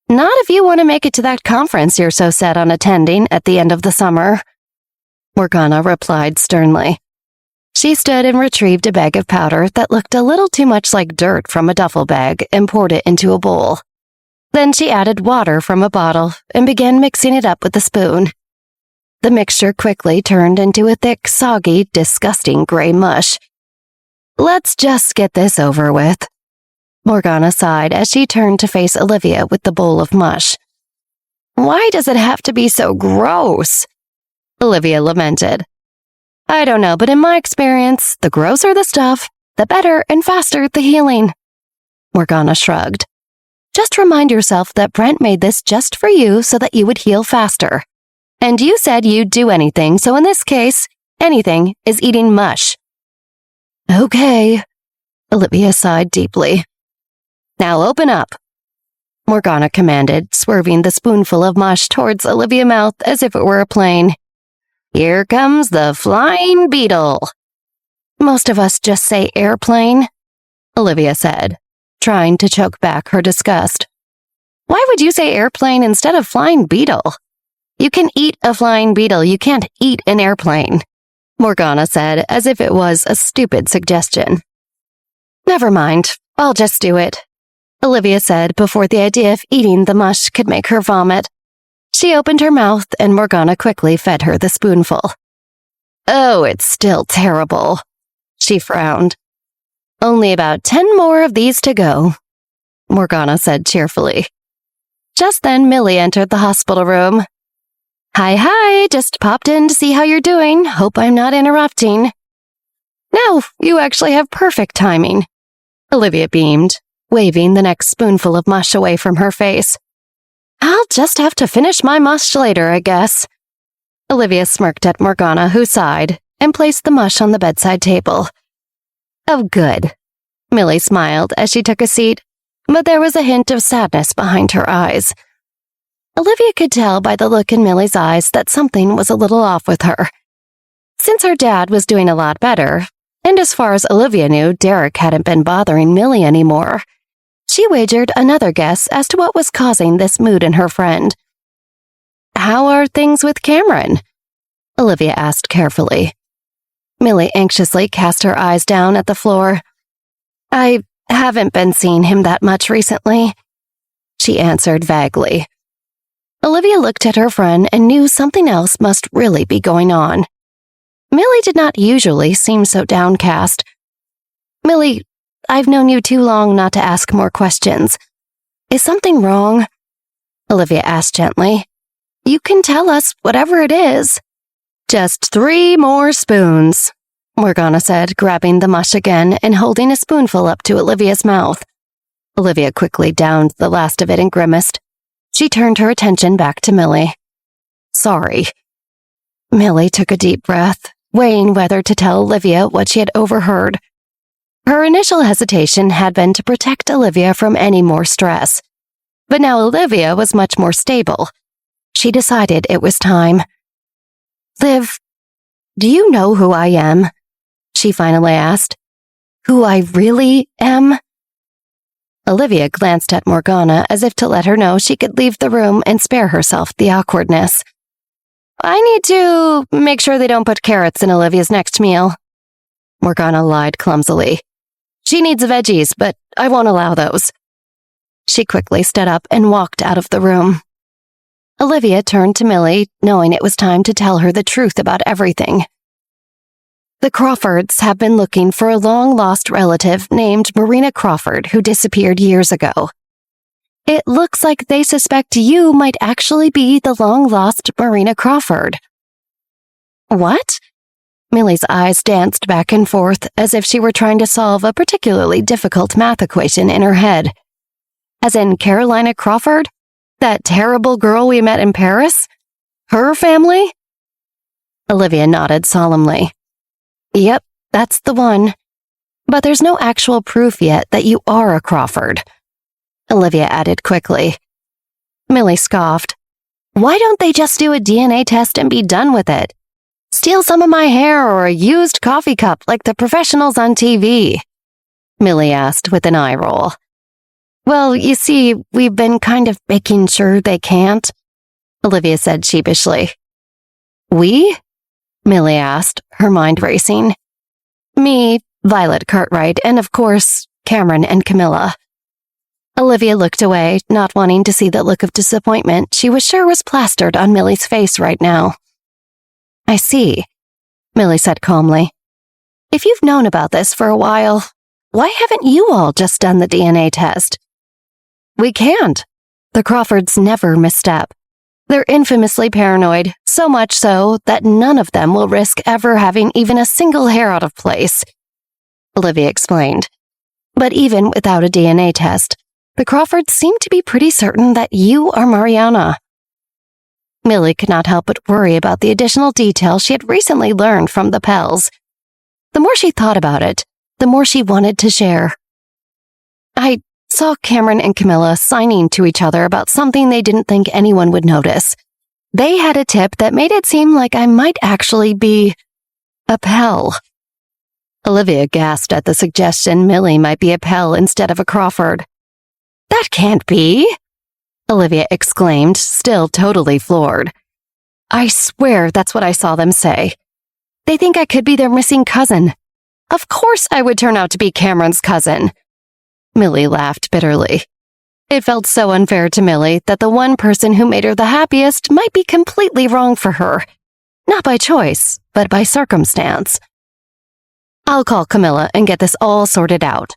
"Not if you want to make it to that conference you're so set on attending at the end of the summer," Morgana replied sternly. She stood and retrieved a bag of powder that looked a little too much like dirt from a duffel bag and poured it into a bowl. Then she added water from a bottle and began mixing it up with a spoon. The mixture quickly turned into a thick, soggy, disgusting gray mush. "Let's just get this over with," Morgana sighed as she turned to face Olivia with the bowl of mush. "Why does it have to be so gross?" Olivia lamented. "I don't know, but in my experience, the grosser the stuff, the better and faster the healing." Morgana shrugged. "Just remind yourself that Brent made this just for you so that you would heal faster. And you said you'd do anything, so in this case, anything is eating mush." "Okay," Olivia sighed deeply. "Now open up," Morgana commanded, swerving the spoonful of mush towards Olivia's mouth as if it were a plane. "Here comes the flying beetle." "Most of us just say airplane," Olivia said, trying to choke back her disgust. "Why would you say airplane instead of flying beetle? You can eat a flying beetle, you can't eat an airplane," Morgana said as if it was a stupid suggestion. "Never mind, I'll just do it," Olivia said before the idea of eating the mush could make her vomit. She opened her mouth and Morgana quickly fed her the spoonful. "Oh, it's still terrible," she frowned. "Only about 10 more of these to go," Morgana said cheerfully. Just then Millie entered the hospital room. Hi, just popped in to see how you're doing. Hope I'm not interrupting." "No, you actually have perfect timing," Olivia beamed, waving the next spoonful of mush away from her face. "I'll just have to finish my mush later, I guess." Olivia smirked at Morgana, who sighed, and placed the mush on the bedside table. "Oh, good." Millie smiled as she took a seat, but there was a hint of sadness behind her eyes. Olivia could tell by the look in Millie's eyes that something was a little off with her. Since her dad was doing a lot better, and as far as Olivia knew, Derek hadn't been bothering Millie anymore, she wagered another guess as to what was causing this mood in her friend. "How are things with Cameron?" Olivia asked carefully. Millie anxiously cast her eyes down at the floor. "I haven't been seeing him that much recently," she answered vaguely. Olivia looked at her friend and knew something else must really be going on. Millie did not usually seem so downcast. "Millie, I've known you too long not to ask more questions. Is something wrong?" Olivia asked gently. "You can tell us whatever it is." "Just 3 more spoons," Morgana said, grabbing the mush again and holding a spoonful up to Olivia's mouth. Olivia quickly downed the last of it and grimaced. She turned her attention back to Millie. "Sorry." Millie took a deep breath, weighing whether to tell Olivia what she had overheard. Her initial hesitation had been to protect Olivia from any more stress. But now Olivia was much more stable. She decided it was time. "Liv, do you know who I am?" she finally asked. "Who I really am?" Olivia glanced at Morgana as if to let her know she could leave the room and spare herself the awkwardness. "I need to make sure they don't put carrots in Olivia's next meal." Morgana lied clumsily. "She needs veggies, but I won't allow those." She quickly stood up and walked out of the room. Olivia turned to Millie, knowing it was time to tell her the truth about everything. "The Crawfords have been looking for a long-lost relative named Marina Crawford who disappeared years ago. It looks like they suspect you might actually be the long-lost Marina Crawford." "What?" Millie's eyes danced back and forth as if she were trying to solve a particularly difficult math equation in her head. "As in Carolina Crawford? That terrible girl we met in Paris? Her family?" Olivia nodded solemnly. "Yep, that's the one. But there's no actual proof yet that you are a Crawford," Olivia added quickly. Millie scoffed. "Why don't they just do a DNA test and be done with it? Steal some of my hair or a used coffee cup like the professionals on TV?" Millie asked with an eye roll. "Well, you see, we've been kind of making sure they can't," Olivia said sheepishly. "We?" Millie asked, her mind racing. "Me, Violet Cartwright, and of course, Cameron and Camilla." Olivia looked away, not wanting to see the look of disappointment she was sure was plastered on Millie's face right now. "I see," Millie said calmly. "If you've known about this for a while, why haven't you all just done the DNA test?" "We can't. The Crawfords never misstep. They're infamously paranoid, so much so that none of them will risk ever having even a single hair out of place," Olivia explained. "But even without a DNA test, the Crawfords seem to be pretty certain that you are Mariana." Millie could not help but worry about the additional detail she had recently learned from the Pells. The more she thought about it, the more she wanted to share. "I saw Cameron and Camilla signing to each other about something they didn't think anyone would notice. They had a tip that made it seem like I might actually be a Pell." Olivia gasped at the suggestion Millie might be a Pell instead of a Crawford. "That can't be," Olivia exclaimed, still totally floored. "I swear that's what I saw them say. They think I could be their missing cousin. Of course I would turn out to be Cameron's cousin." Millie laughed bitterly. It felt so unfair to Millie that the one person who made her the happiest might be completely wrong for her. Not by choice, but by circumstance. "I'll call Camilla and get this all sorted out,"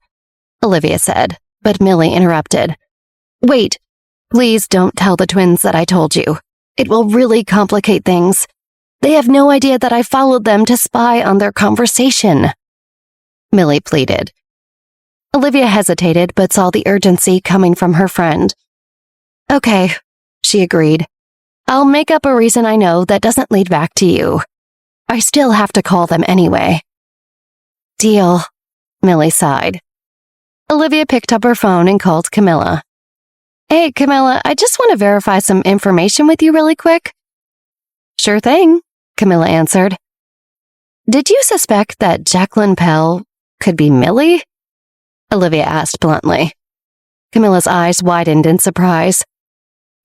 Olivia said, but Millie interrupted. "Wait, please don't tell the twins that I told you. It will really complicate things. They have no idea that I followed them to spy on their conversation," Millie pleaded. Olivia hesitated but saw the urgency coming from her friend. "Okay," she agreed. "I'll make up a reason I know that doesn't lead back to you. I still have to call them anyway." "Deal," Millie sighed. Olivia picked up her phone and called Camilla. "Hey, Camilla, I just want to verify some information with you really quick." "Sure thing," Camilla answered. "Did you suspect that Jacqueline Pell could be Millie?" Olivia asked bluntly. Camilla's eyes widened in surprise.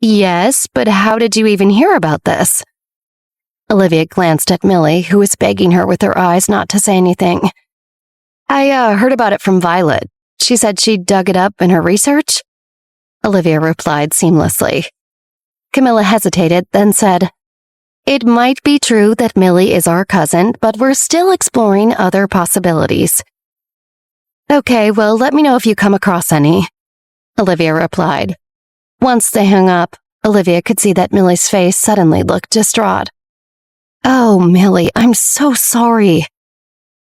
"Yes, but how did you even hear about this?" Olivia glanced at Millie, who was begging her with her eyes not to say anything. I heard about it from Violet. She said she dug it up in her research." Olivia replied seamlessly. Camilla hesitated, then said, It might be true that Millie is our cousin, but we're still exploring other possibilities. Okay, well, let me know if you come across any, Olivia replied. Once they hung up, Olivia could see that Millie's face suddenly looked distraught. Oh, Millie, I'm so sorry,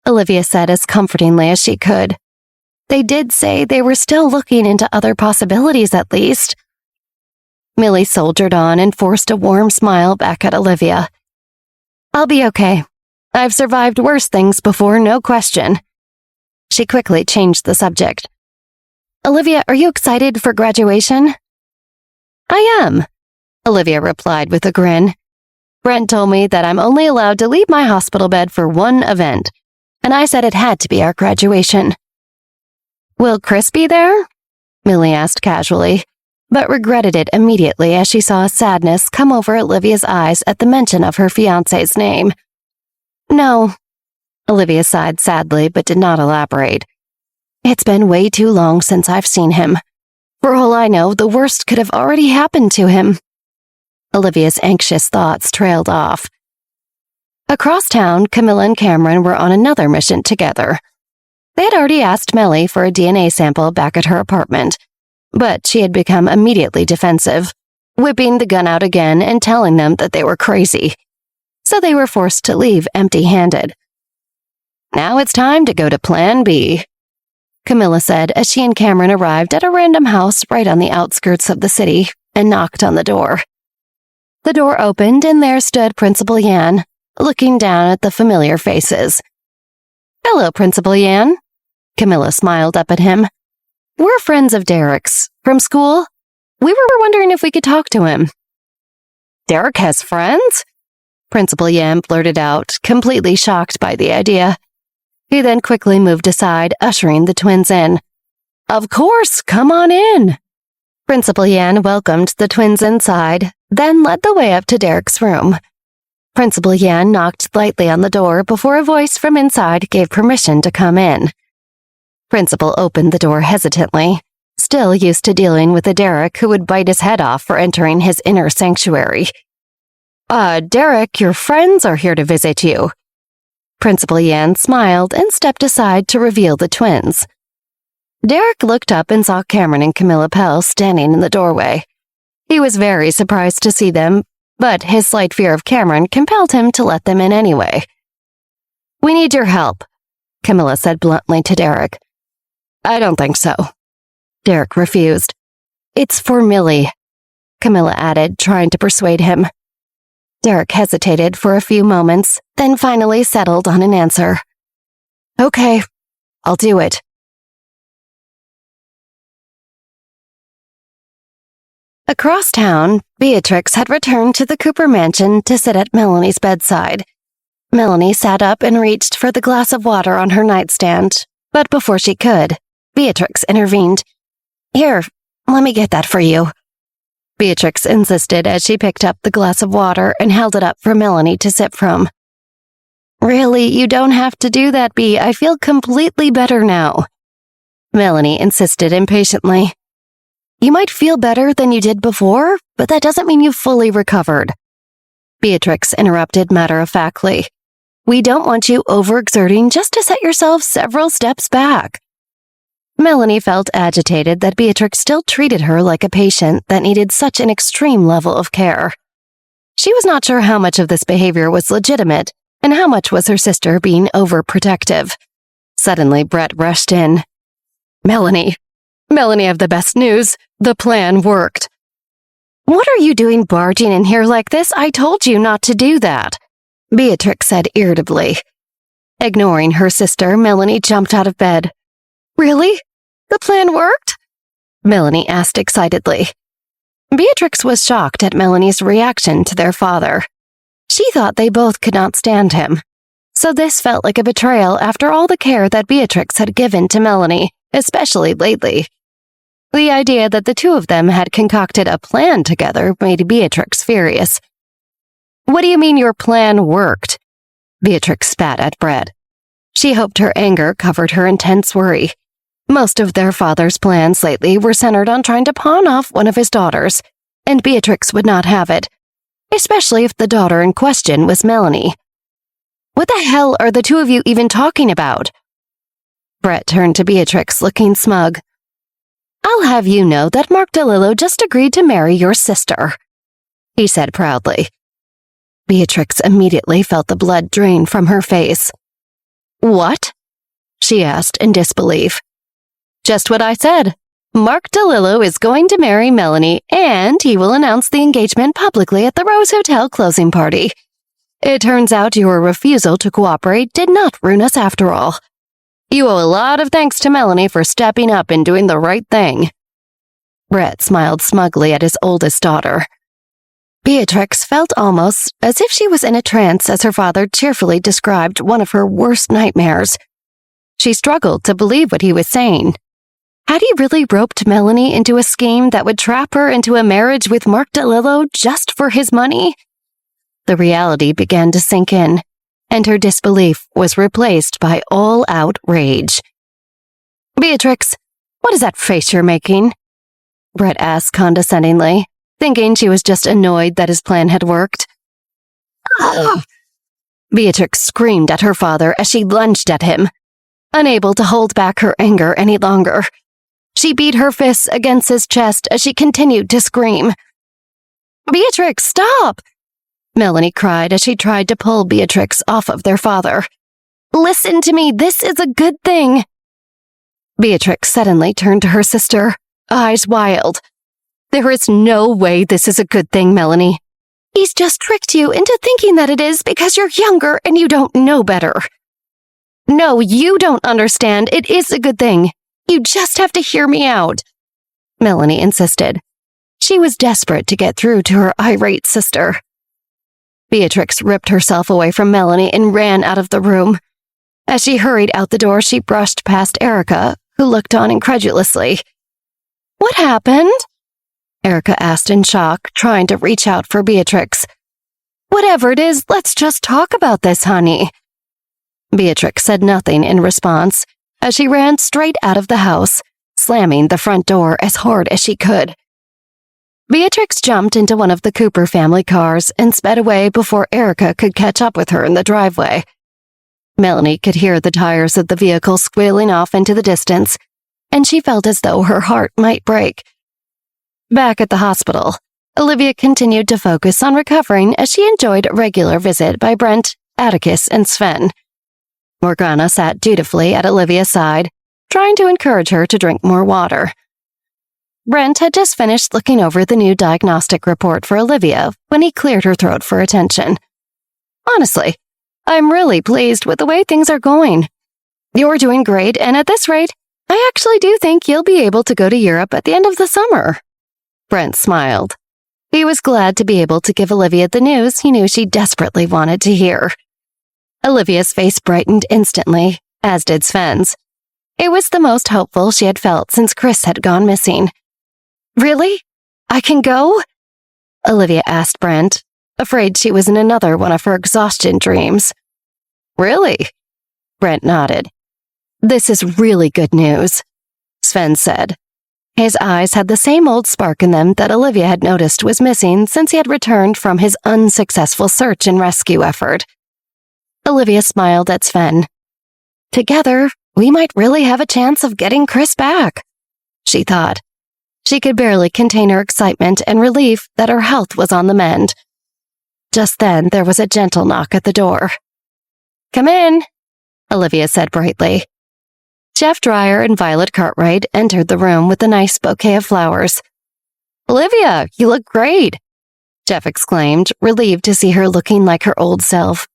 Olivia said as comfortingly as she could. They did say they were still looking into other possibilities at least. Millie soldiered on and forced a warm smile back at Olivia. I'll be okay. I've survived worse things before, no question. She quickly changed the subject. Olivia, are you excited for graduation? I am, Olivia replied with a grin. Brent told me that I'm only allowed to leave my hospital bed for one event, and I said it had to be our graduation. Will Chris be there? Millie asked casually, but regretted it immediately as she saw sadness come over Olivia's eyes at the mention of her fiancé's name. No, Olivia sighed sadly but did not elaborate. It's been way too long since I've seen him. For all I know, the worst could have already happened to him. Olivia's anxious thoughts trailed off. Across town, Camilla and Cameron were on another mission together. They had already asked Millie for a DNA sample back at her apartment, but she had become immediately defensive, whipping the gun out again and telling them that they were crazy. So they were forced to leave empty-handed. Now it's time to go to Plan B, Camilla said as she and Cameron arrived at a random house right on the outskirts of the city and knocked on the door. The door opened and there stood Principal Yan, looking down at the familiar faces. Hello, Principal Yan. Camilla smiled up at him. We're friends of Derek's. From school? We were wondering if we could talk to him. Derek has friends? Principal Yan blurted out, completely shocked by the idea. He then quickly moved aside, ushering the twins in. Of course, come on in. Principal Yan welcomed the twins inside, then led the way up to Derek's room. Principal Yan knocked lightly on the door before a voice from inside gave permission to come in. Principal opened the door hesitantly, still used to dealing with a Derek who would bite his head off for entering his inner sanctuary. Derek, your friends are here to visit you. Principal Yan smiled and stepped aside to reveal the twins. Derek looked up and saw Cameron and Camilla Pell standing in the doorway. He was very surprised to see them, but his slight fear of Cameron compelled him to let them in anyway. We need your help, Camilla said bluntly to Derek. I don't think so. Derek refused. It's for Millie, Camilla added, trying to persuade him. Derek hesitated for a few moments, then finally settled on an answer. Okay, I'll do it. Across town, Beatrix had returned to the Cooper mansion to sit at Melanie's bedside. Melanie sat up and reached for the glass of water on her nightstand, but before she could, Beatrix intervened. Here, let me get that for you. Beatrix insisted as she picked up the glass of water and held it up for Melanie to sip from. Really, you don't have to do that, Bea. I feel completely better now. Melanie insisted impatiently. You might feel better than you did before, but that doesn't mean you've fully recovered. Beatrix interrupted matter-of-factly. We don't want you overexerting just to set yourself several steps back. Melanie felt agitated that Beatrix still treated her like a patient that needed such an extreme level of care. She was not sure how much of this behavior was legitimate and how much was her sister being overprotective. Suddenly, Brett rushed in. Melanie, I have the best news. The plan worked. What are you doing barging in here like this? I told you not to do that, Beatrix said irritably. Ignoring her sister, Melanie jumped out of bed. Really? The plan worked? Melanie asked excitedly. Beatrix was shocked at Melanie's reaction to their father. She thought they both could not stand him. So this felt like a betrayal after all the care that Beatrix had given to Melanie, especially lately. The idea that the two of them had concocted a plan together made Beatrix furious. What do you mean your plan worked? Beatrix spat at Brett. She hoped her anger covered her intense worry. Most of their father's plans lately were centered on trying to pawn off one of his daughters, and Beatrix would not have it. especially if the daughter in question was Melanie. What the hell are the two of you even talking about? Brett turned to Beatrix, looking smug. I'll have you know that Mark DeLillo just agreed to marry your sister, he said proudly. Beatrix immediately felt the blood drain from her face. What? She asked in disbelief. Just what I said. Mark DeLillo is going to marry Melanie, and he will announce the engagement publicly at the Rose Hotel closing party. It turns out your refusal to cooperate did not ruin us after all. You owe a lot of thanks to Melanie for stepping up and doing the right thing. Brett smiled smugly at his oldest daughter. Beatrix felt almost as if she was in a trance as her father cheerfully described one of her worst nightmares. She struggled to believe what he was saying. Had he really roped Melanie into a scheme that would trap her into a marriage with Mark DeLillo just for his money? The reality began to sink in, and her disbelief was replaced by all-out rage. Beatrix, what is that face you're making? Brett asked condescendingly, thinking she was just annoyed that his plan had worked. Ugh. Beatrix screamed at her father as she lunged at him, unable to hold back her anger any longer. She beat her fists against his chest as she continued to scream. Beatrix, stop! Melanie cried as she tried to pull Beatrix off of their father. Listen to me, this is a good thing. Beatrix suddenly turned to her sister, eyes wild. There is no way this is a good thing, Melanie. He's just tricked you into thinking that it is because you're younger and you don't know better. No, you don't understand. It is a good thing. You just have to hear me out, Melanie insisted. She was desperate to get through to her irate sister. Beatrix ripped herself away from Melanie and ran out of the room. As she hurried out the door, she brushed past Erica, who looked on incredulously. What happened? Erica asked in shock, trying to reach out for Beatrix. Whatever it is, let's just talk about this, honey. Beatrix said nothing in response as she ran straight out of the house, slamming the front door as hard as she could. Beatrix jumped into one of the Cooper family cars and sped away before Erica could catch up with her in the driveway. Melanie could hear the tires of the vehicle squealing off into the distance, and she felt as though her heart might break. Back at the hospital, Olivia continued to focus on recovering as she enjoyed a regular visit by Brent, Atticus, and Sven. Morgana sat dutifully at Olivia's side, trying to encourage her to drink more water. Brent had just finished looking over the new diagnostic report for Olivia when he cleared her throat for attention. Honestly, I'm really pleased with the way things are going. You're doing great, and at this rate, I actually do think you'll be able to go to Europe at the end of the summer. Brent smiled. He was glad to be able to give Olivia the news he knew she desperately wanted to hear. Olivia's face brightened instantly, as did Sven's. It was the most hopeful she had felt since Chris had gone missing. Really? I can go? Olivia asked Brent, afraid she was in another one of her exhaustion dreams. Really? Brent nodded. This is really good news, Sven said. His eyes had the same old spark in them that Olivia had noticed was missing since he had returned from his unsuccessful search and rescue effort. Olivia smiled at Sven. Together, we might really have a chance of getting Chris back, she thought. She could barely contain her excitement and relief that her health was on the mend. Just then, there was a gentle knock at the door. Come in, Olivia said brightly. Jeff Dreyer and Violet Cartwright entered the room with a nice bouquet of flowers. Olivia, you look great, Jeff exclaimed, relieved to see her looking like her old self.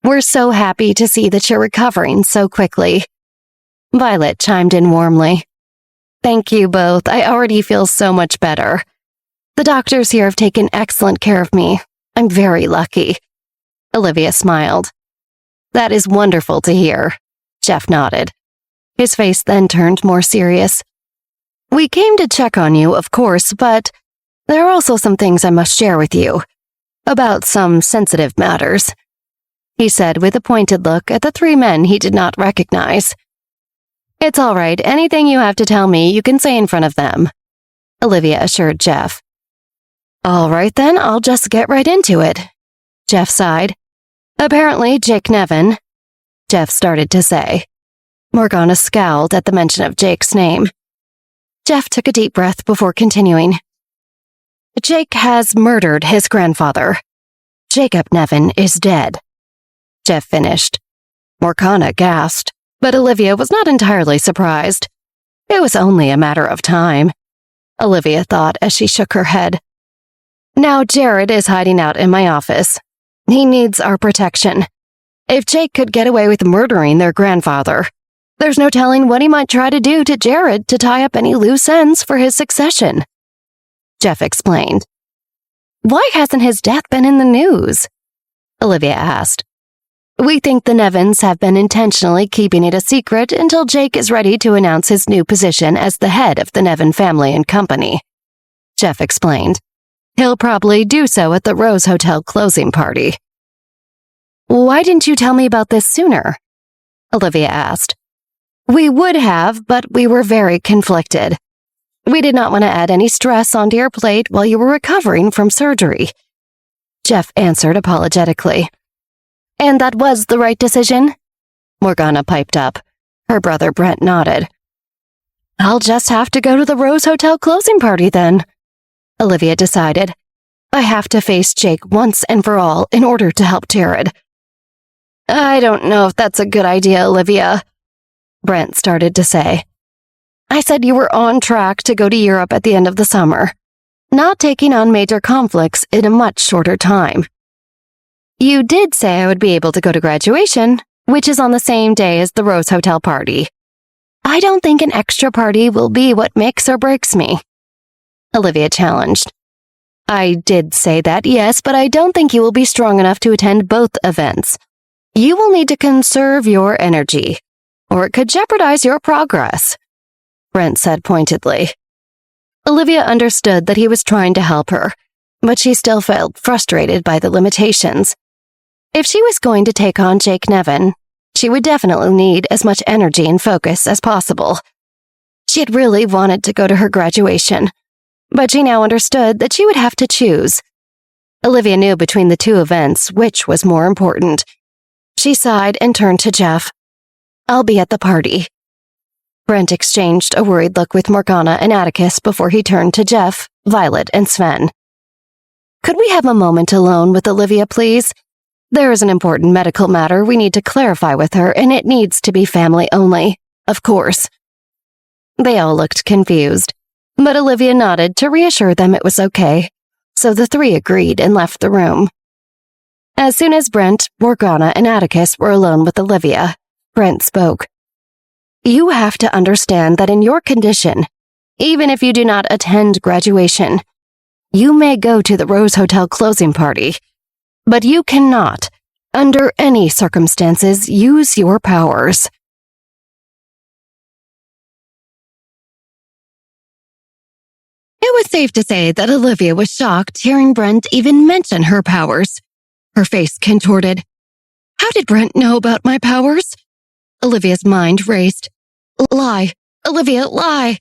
We're so happy to see that you're recovering so quickly. Violet chimed in warmly. Thank you both. I already feel so much better. The doctors here have taken excellent care of me. I'm very lucky. Olivia smiled. That is wonderful to hear, Jeff nodded. His face then turned more serious. We came to check on you, of course, but there are also some things I must share with you. About some sensitive matters, he said with a pointed look at the three men he did not recognize. It's all right. Anything you have to tell me, you can say in front of them, Olivia assured Jeff. All right then, I'll just get right into it, Jeff sighed. Apparently, Jake Nevin, Jeff started to say. Morgana scowled at the mention of Jake's name. Jeff took a deep breath before continuing. Jake has murdered his grandfather. Jacob Nevin is dead. Jeff finished. Morgana gasped, but Olivia was not entirely surprised. It was only a matter of time, Olivia thought as she shook her head. Now Jared is hiding out in my office. He needs our protection. If Jake could get away with murdering their grandfather, there's no telling what he might try to do to Jared to tie up any loose ends for his succession. Jeff explained. Why hasn't his death been in the news? Olivia asked. We think the Nevins have been intentionally keeping it a secret until Jake is ready to announce his new position as the head of the Nevin family and company, Jeff explained. He'll probably do so at the Rose Hotel closing party. Why didn't you tell me about this sooner? Olivia asked. We would have, but we were very conflicted. We did not want to add any stress onto your plate while you were recovering from surgery, Jeff answered apologetically. And that was the right decision? Morgana piped up. Her brother Brent nodded. I'll just have to go to the Rose Hotel closing party then, Olivia decided. I have to face Jake once and for all in order to help Jared. I don't know if that's a good idea, Olivia, Brent started to say. I said you were on track to go to Europe at the end of the summer, not taking on major conflicts in a much shorter time. You did say I would be able to go to graduation, which is on the same day as the Rose Hotel party. I don't think an extra party will be what makes or breaks me, Olivia challenged. I did say that, yes, but I don't think you will be strong enough to attend both events. You will need to conserve your energy, or it could jeopardize your progress, Brent said pointedly. Olivia understood that he was trying to help her, but she still felt frustrated by the limitations. If she was going to take on Jake Nevin, she would definitely need as much energy and focus as possible. She had really wanted to go to her graduation, but she now understood that she would have to choose. Olivia knew between the two events which was more important. She sighed and turned to Jeff. I'll be at the party. Brent exchanged a worried look with Morgana and Atticus before he turned to Jeff, Violet, and Sven. Could we have a moment alone with Olivia, please? There is an important medical matter we need to clarify with her, and it needs to be family only, of course. They all looked confused, but Olivia nodded to reassure them it was okay, so the three agreed and left the room. As soon as Brent, Morgana, and Atticus were alone with Olivia, Brent spoke. You have to understand that in your condition, even if you do not attend graduation, you may go to the Rose Hotel closing party, but you cannot, under any circumstances, use your powers. It was safe to say that Olivia was shocked hearing Brent even mention her powers. Her face contorted. How did Brent know about my powers? Olivia's mind raced. Lie. Olivia, lie.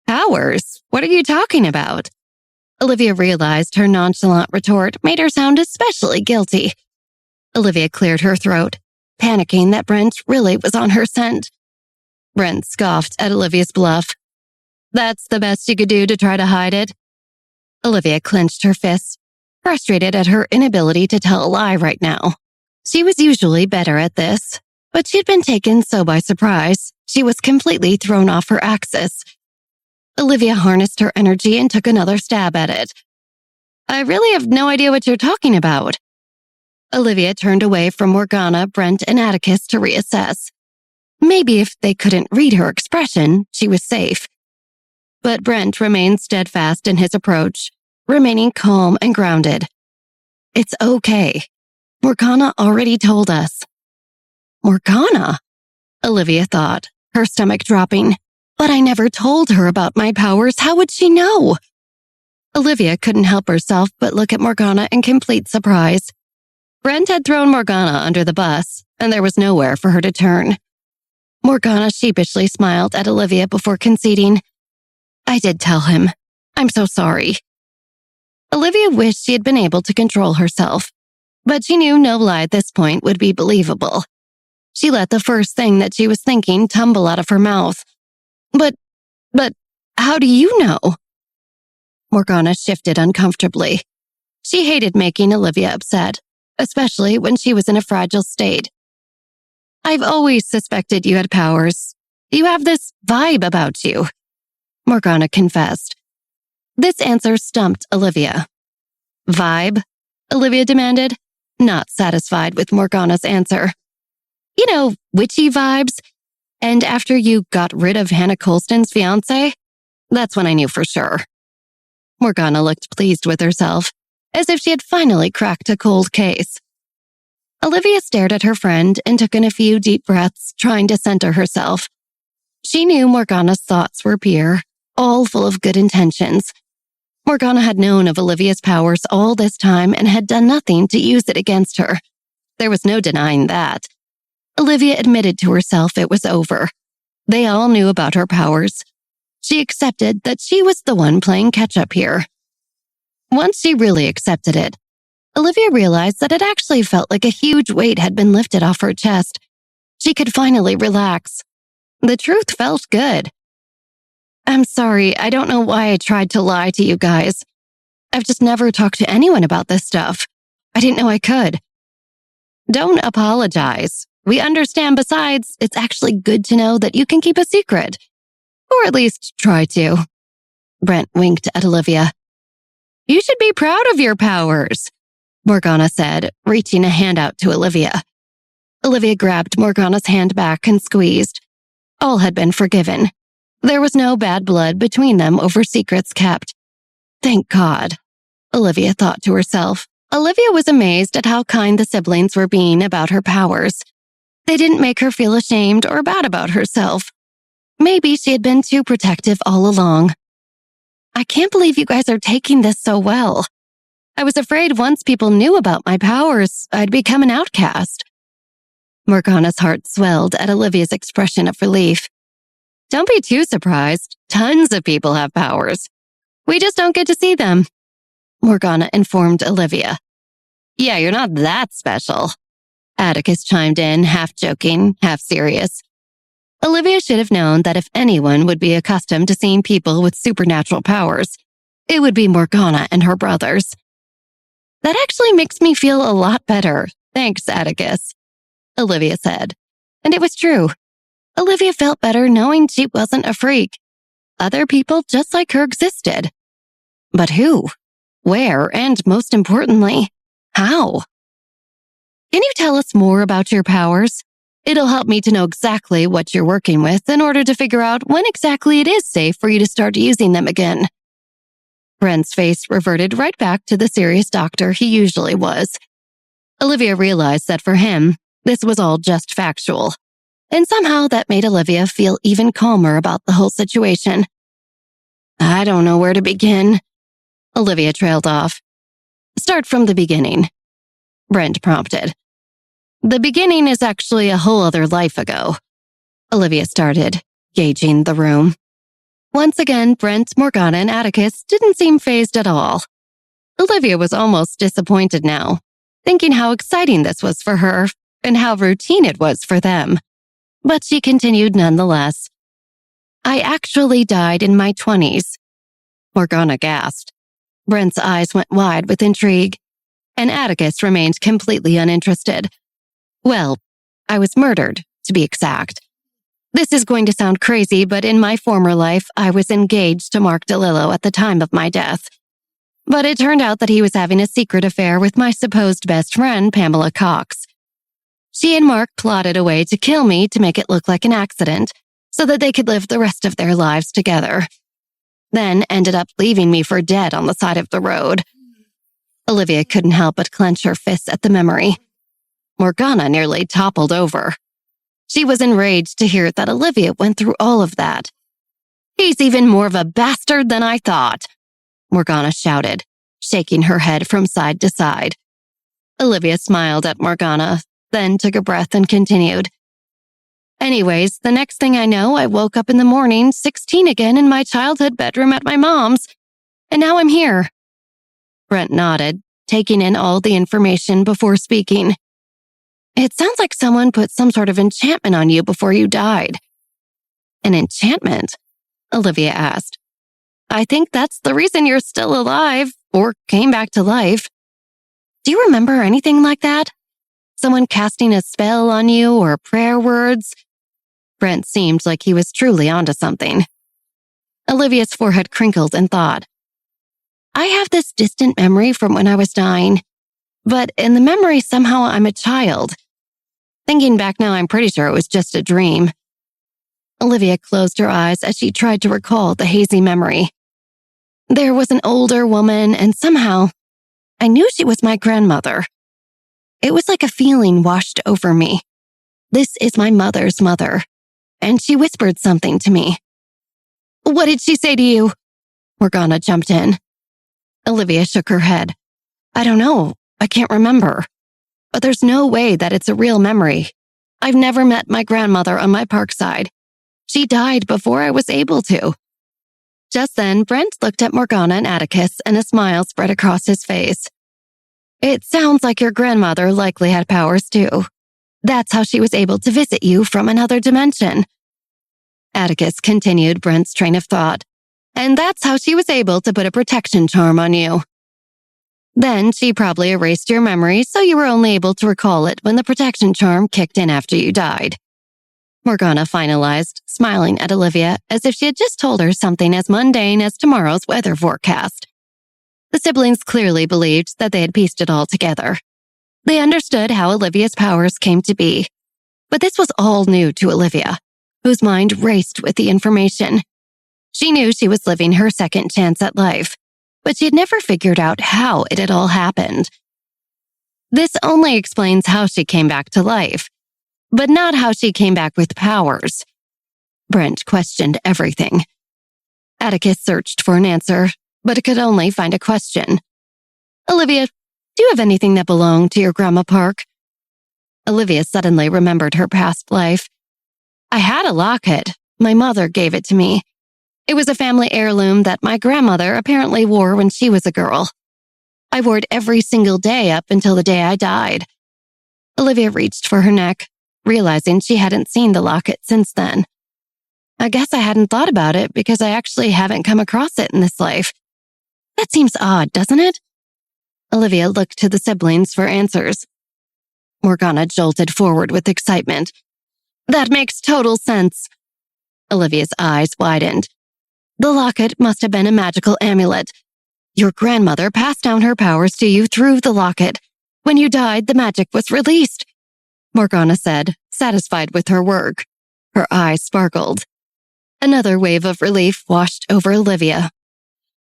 Powers? What are you talking about? Olivia realized her nonchalant retort made her sound especially guilty. Olivia cleared her throat, panicking that Brent really was on her scent. Brent scoffed at Olivia's bluff. That's the best you could do to try to hide it? Olivia clenched her fists, frustrated at her inability to tell a lie right now. She was usually better at this, but she'd been taken so by surprise, she was completely thrown off her axis. Olivia harnessed her energy and took another stab at it. I really have no idea what you're talking about. Olivia turned away from Morgana, Brent, and Atticus to reassess. Maybe if they couldn't read her expression, she was safe. But Brent remained steadfast in his approach, remaining calm and grounded. It's okay. Morgana already told us. Morgana? Olivia thought, her stomach dropping. But I never told her about my powers. How would she know? Olivia couldn't help herself but look at Morgana in complete surprise. Brent had thrown Morgana under the bus, and there was nowhere for her to turn. Morgana sheepishly smiled at Olivia before conceding. I did tell him. I'm so sorry. Olivia wished she had been able to control herself, but she knew no lie at this point would be believable. She let the first thing that she was thinking tumble out of her mouth. But, how do you know? Morgana shifted uncomfortably. She hated making Olivia upset, especially when she was in a fragile state. I've always suspected you had powers. You have this vibe about you, Morgana confessed. This answer stumped Olivia. Vibe? Olivia demanded, not satisfied with Morgana's answer. You know, witchy vibes? And after you got rid of Hannah Colston's fiancé? That's when I knew for sure. Morgana looked pleased with herself, as if she had finally cracked a cold case. Olivia stared at her friend and took in a few deep breaths, trying to center herself. She knew Morgana's thoughts were pure, all full of good intentions. Morgana had known of Olivia's powers all this time and had done nothing to use it against her. There was no denying that. Olivia admitted to herself it was over. They all knew about her powers. She accepted that she was the one playing catch-up here. Once she really accepted it, Olivia realized that it actually felt like a huge weight had been lifted off her chest. She could finally relax. The truth felt good. I'm sorry, I don't know why I tried to lie to you guys. I've just never talked to anyone about this stuff. I didn't know I could. Don't apologize. We understand. Besides, it's actually good to know that you can keep a secret. Or at least try to. Brent winked at Olivia. You should be proud of your powers, Morgana said, reaching a hand out to Olivia. Olivia grabbed Morgana's hand back and squeezed. All had been forgiven. There was no bad blood between them over secrets kept. Thank God, Olivia thought to herself. Olivia was amazed at how kind the siblings were being about her powers. They didn't make her feel ashamed or bad about herself. Maybe she had been too protective all along. I can't believe you guys are taking this so well. I was afraid once people knew about my powers, I'd become an outcast. Morgana's heart swelled at Olivia's expression of relief. Don't be too surprised. Tons of people have powers. We just don't get to see them, Morgana informed Olivia. Yeah, you're not that special. Atticus chimed in, half joking, half serious. Olivia should have known that if anyone would be accustomed to seeing people with supernatural powers, it would be Morgana and her brothers. That actually makes me feel a lot better. Thanks, Atticus, Olivia said. And it was true. Olivia felt better knowing she wasn't a freak. Other people just like her existed. But who? Where? And most importantly, how? Can you tell us more about your powers? It'll help me to know exactly what you're working with in order to figure out when exactly it is safe for you to start using them again. Brent's face reverted right back to the serious doctor he usually was. Olivia realized that for him, this was all just factual. And somehow that made Olivia feel even calmer about the whole situation. I don't know where to begin, Olivia trailed off. Start from the beginning, Brent prompted. The beginning is actually a whole other life ago, Olivia started, gauging the room. Once again, Brent, Morgana, and Atticus didn't seem fazed at all. Olivia was almost disappointed now, thinking how exciting this was for her and how routine it was for them. But she continued nonetheless. I actually died in my 20s. Morgana gasped. Brent's eyes went wide with intrigue, and Atticus remained completely uninterested. Well, I was murdered, to be exact. This is going to sound crazy, but in my former life, I was engaged to Mark DeLillo at the time of my death. But it turned out that he was having a secret affair with my supposed best friend, Pamela Cox. She and Mark plotted a way to kill me to make it look like an accident, so that they could live the rest of their lives together. Then ended up leaving me for dead on the side of the road. Olivia couldn't help but clench her fists at the memory. Morgana nearly toppled over. She was enraged to hear that Olivia went through all of that. He's even more of a bastard than I thought, Morgana shouted, shaking her head from side to side. Olivia smiled at Morgana, then took a breath and continued. Anyways, the next thing I know, I woke up in the morning, 16 again in my childhood bedroom at my mom's, and now I'm here. Brent nodded, taking in all the information before speaking. It sounds like someone put some sort of enchantment on you before you died. An enchantment? Olivia asked. I think that's the reason you're still alive, or came back to life. Do you remember anything like that? Someone casting a spell on you or prayer words? Brent seemed like he was truly onto something. Olivia's forehead crinkled in thought. I have this distant memory from when I was dying, but in the memory somehow I'm a child. Thinking back now, I'm pretty sure it was just a dream. Olivia closed her eyes as she tried to recall the hazy memory. There was an older woman, and somehow I knew she was my grandmother. It was like a feeling washed over me. This is my mother's mother, and she whispered something to me. What did she say to you? Morgana jumped in. Olivia shook her head. I don't know. I can't remember. But there's no way that it's a real memory. I've never met my grandmother on my parkside. She died before I was able to. Just then, Brent looked at Morgana and Atticus, and a smile spread across his face. It sounds like your grandmother likely had powers too. That's how she was able to visit you from another dimension. Atticus continued Brent's train of thought. And that's how she was able to put a protection charm on you. Then she probably erased your memory, so you were only able to recall it when the protection charm kicked in after you died. Morgana finalized, smiling at Olivia as if she had just told her something as mundane as tomorrow's weather forecast. The siblings clearly believed that they had pieced it all together. They understood how Olivia's powers came to be. But this was all new to Olivia, whose mind raced with the information. She knew she was living her second chance at life, but she had never figured out how it had all happened. This only explains how she came back to life, but not how she came back with powers. Brent questioned everything. Atticus searched for an answer, but could only find a question. Olivia, do you have anything that belonged to your grandma Park? Olivia suddenly remembered her past life. I had a locket. My mother gave it to me. It was a family heirloom that my grandmother apparently wore when she was a girl. I wore it every single day up until the day I died. Olivia reached for her neck, realizing she hadn't seen the locket since then. I guess I hadn't thought about it because I actually haven't come across it in this life. That seems odd, doesn't it? Olivia looked to the siblings for answers. Morgana jolted forward with excitement. That makes total sense. Olivia's eyes widened. The locket must have been a magical amulet. Your grandmother passed down her powers to you through the locket. When you died, the magic was released, Morgana said, satisfied with her work. Her eyes sparkled. Another wave of relief washed over Olivia.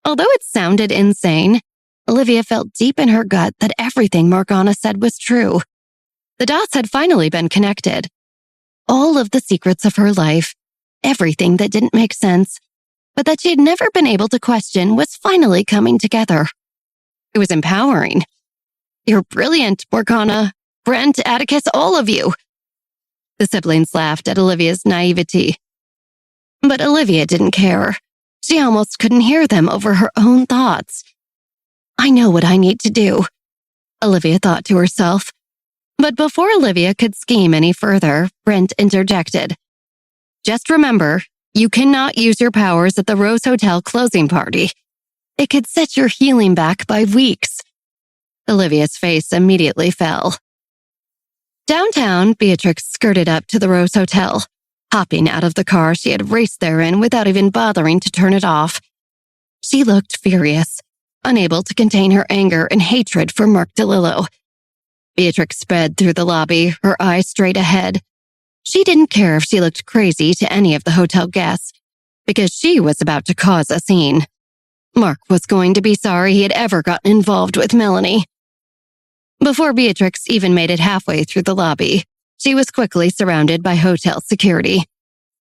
Although it sounded insane, Olivia felt deep in her gut that everything Morgana said was true. The dots had finally been connected. All of the secrets of her life, everything that didn't make sense, but that she had never been able to question, was finally coming together. It was empowering. You're brilliant, Morgana, Brent, Atticus, all of you. The siblings laughed at Olivia's naivety. But Olivia didn't care. She almost couldn't hear them over her own thoughts. I know what I need to do, Olivia thought to herself. But before Olivia could scheme any further, Brent interjected. Just remember, you cannot use your powers at the Rose Hotel closing party. It could set your healing back by weeks. Olivia's face immediately fell. Downtown, Beatrix skirted up to the Rose Hotel, hopping out of the car she had raced there in without even bothering to turn it off. She looked furious, unable to contain her anger and hatred for Mark DeLillo. Beatrix sped through the lobby, her eyes straight ahead. She didn't care if she looked crazy to any of the hotel guests, because she was about to cause a scene. Mark was going to be sorry he had ever gotten involved with Melanie. Before Beatrix even made it halfway through the lobby, she was quickly surrounded by hotel security.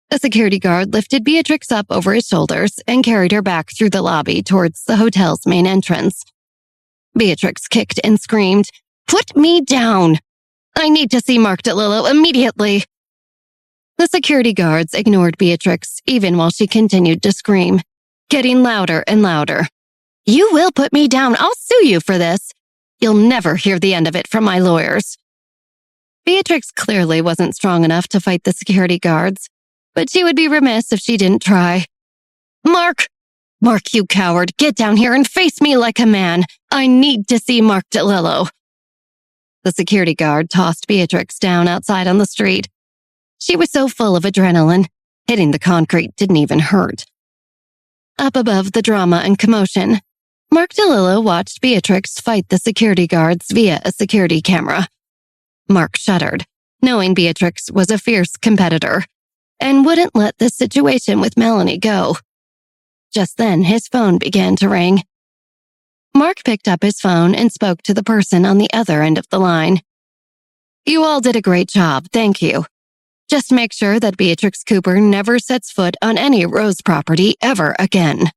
A security guard lifted Beatrix up over his shoulders and carried her back through the lobby towards the hotel's main entrance. Beatrix kicked and screamed, "Put me down! I need to see Mark DeLillo immediately!" The security guards ignored Beatrix even while she continued to scream, getting louder and louder. You will put me down. I'll sue you for this. You'll never hear the end of it from my lawyers. Beatrix clearly wasn't strong enough to fight the security guards, but she would be remiss if she didn't try. Mark, you coward, get down here and face me like a man. I need to see Mark DeLillo. The security guard tossed Beatrix down outside on the street. She was so full of adrenaline, hitting the concrete didn't even hurt. Up above the drama and commotion, Mark DeLillo watched Beatrix fight the security guards via a security camera. Mark shuddered, knowing Beatrix was a fierce competitor, and wouldn't let this situation with Melanie go. Just then, his phone began to ring. Mark picked up his phone and spoke to the person on the other end of the line. You all did a great job, thank you. Just make sure that Beatrix Cooper never sets foot on any Rose property ever again.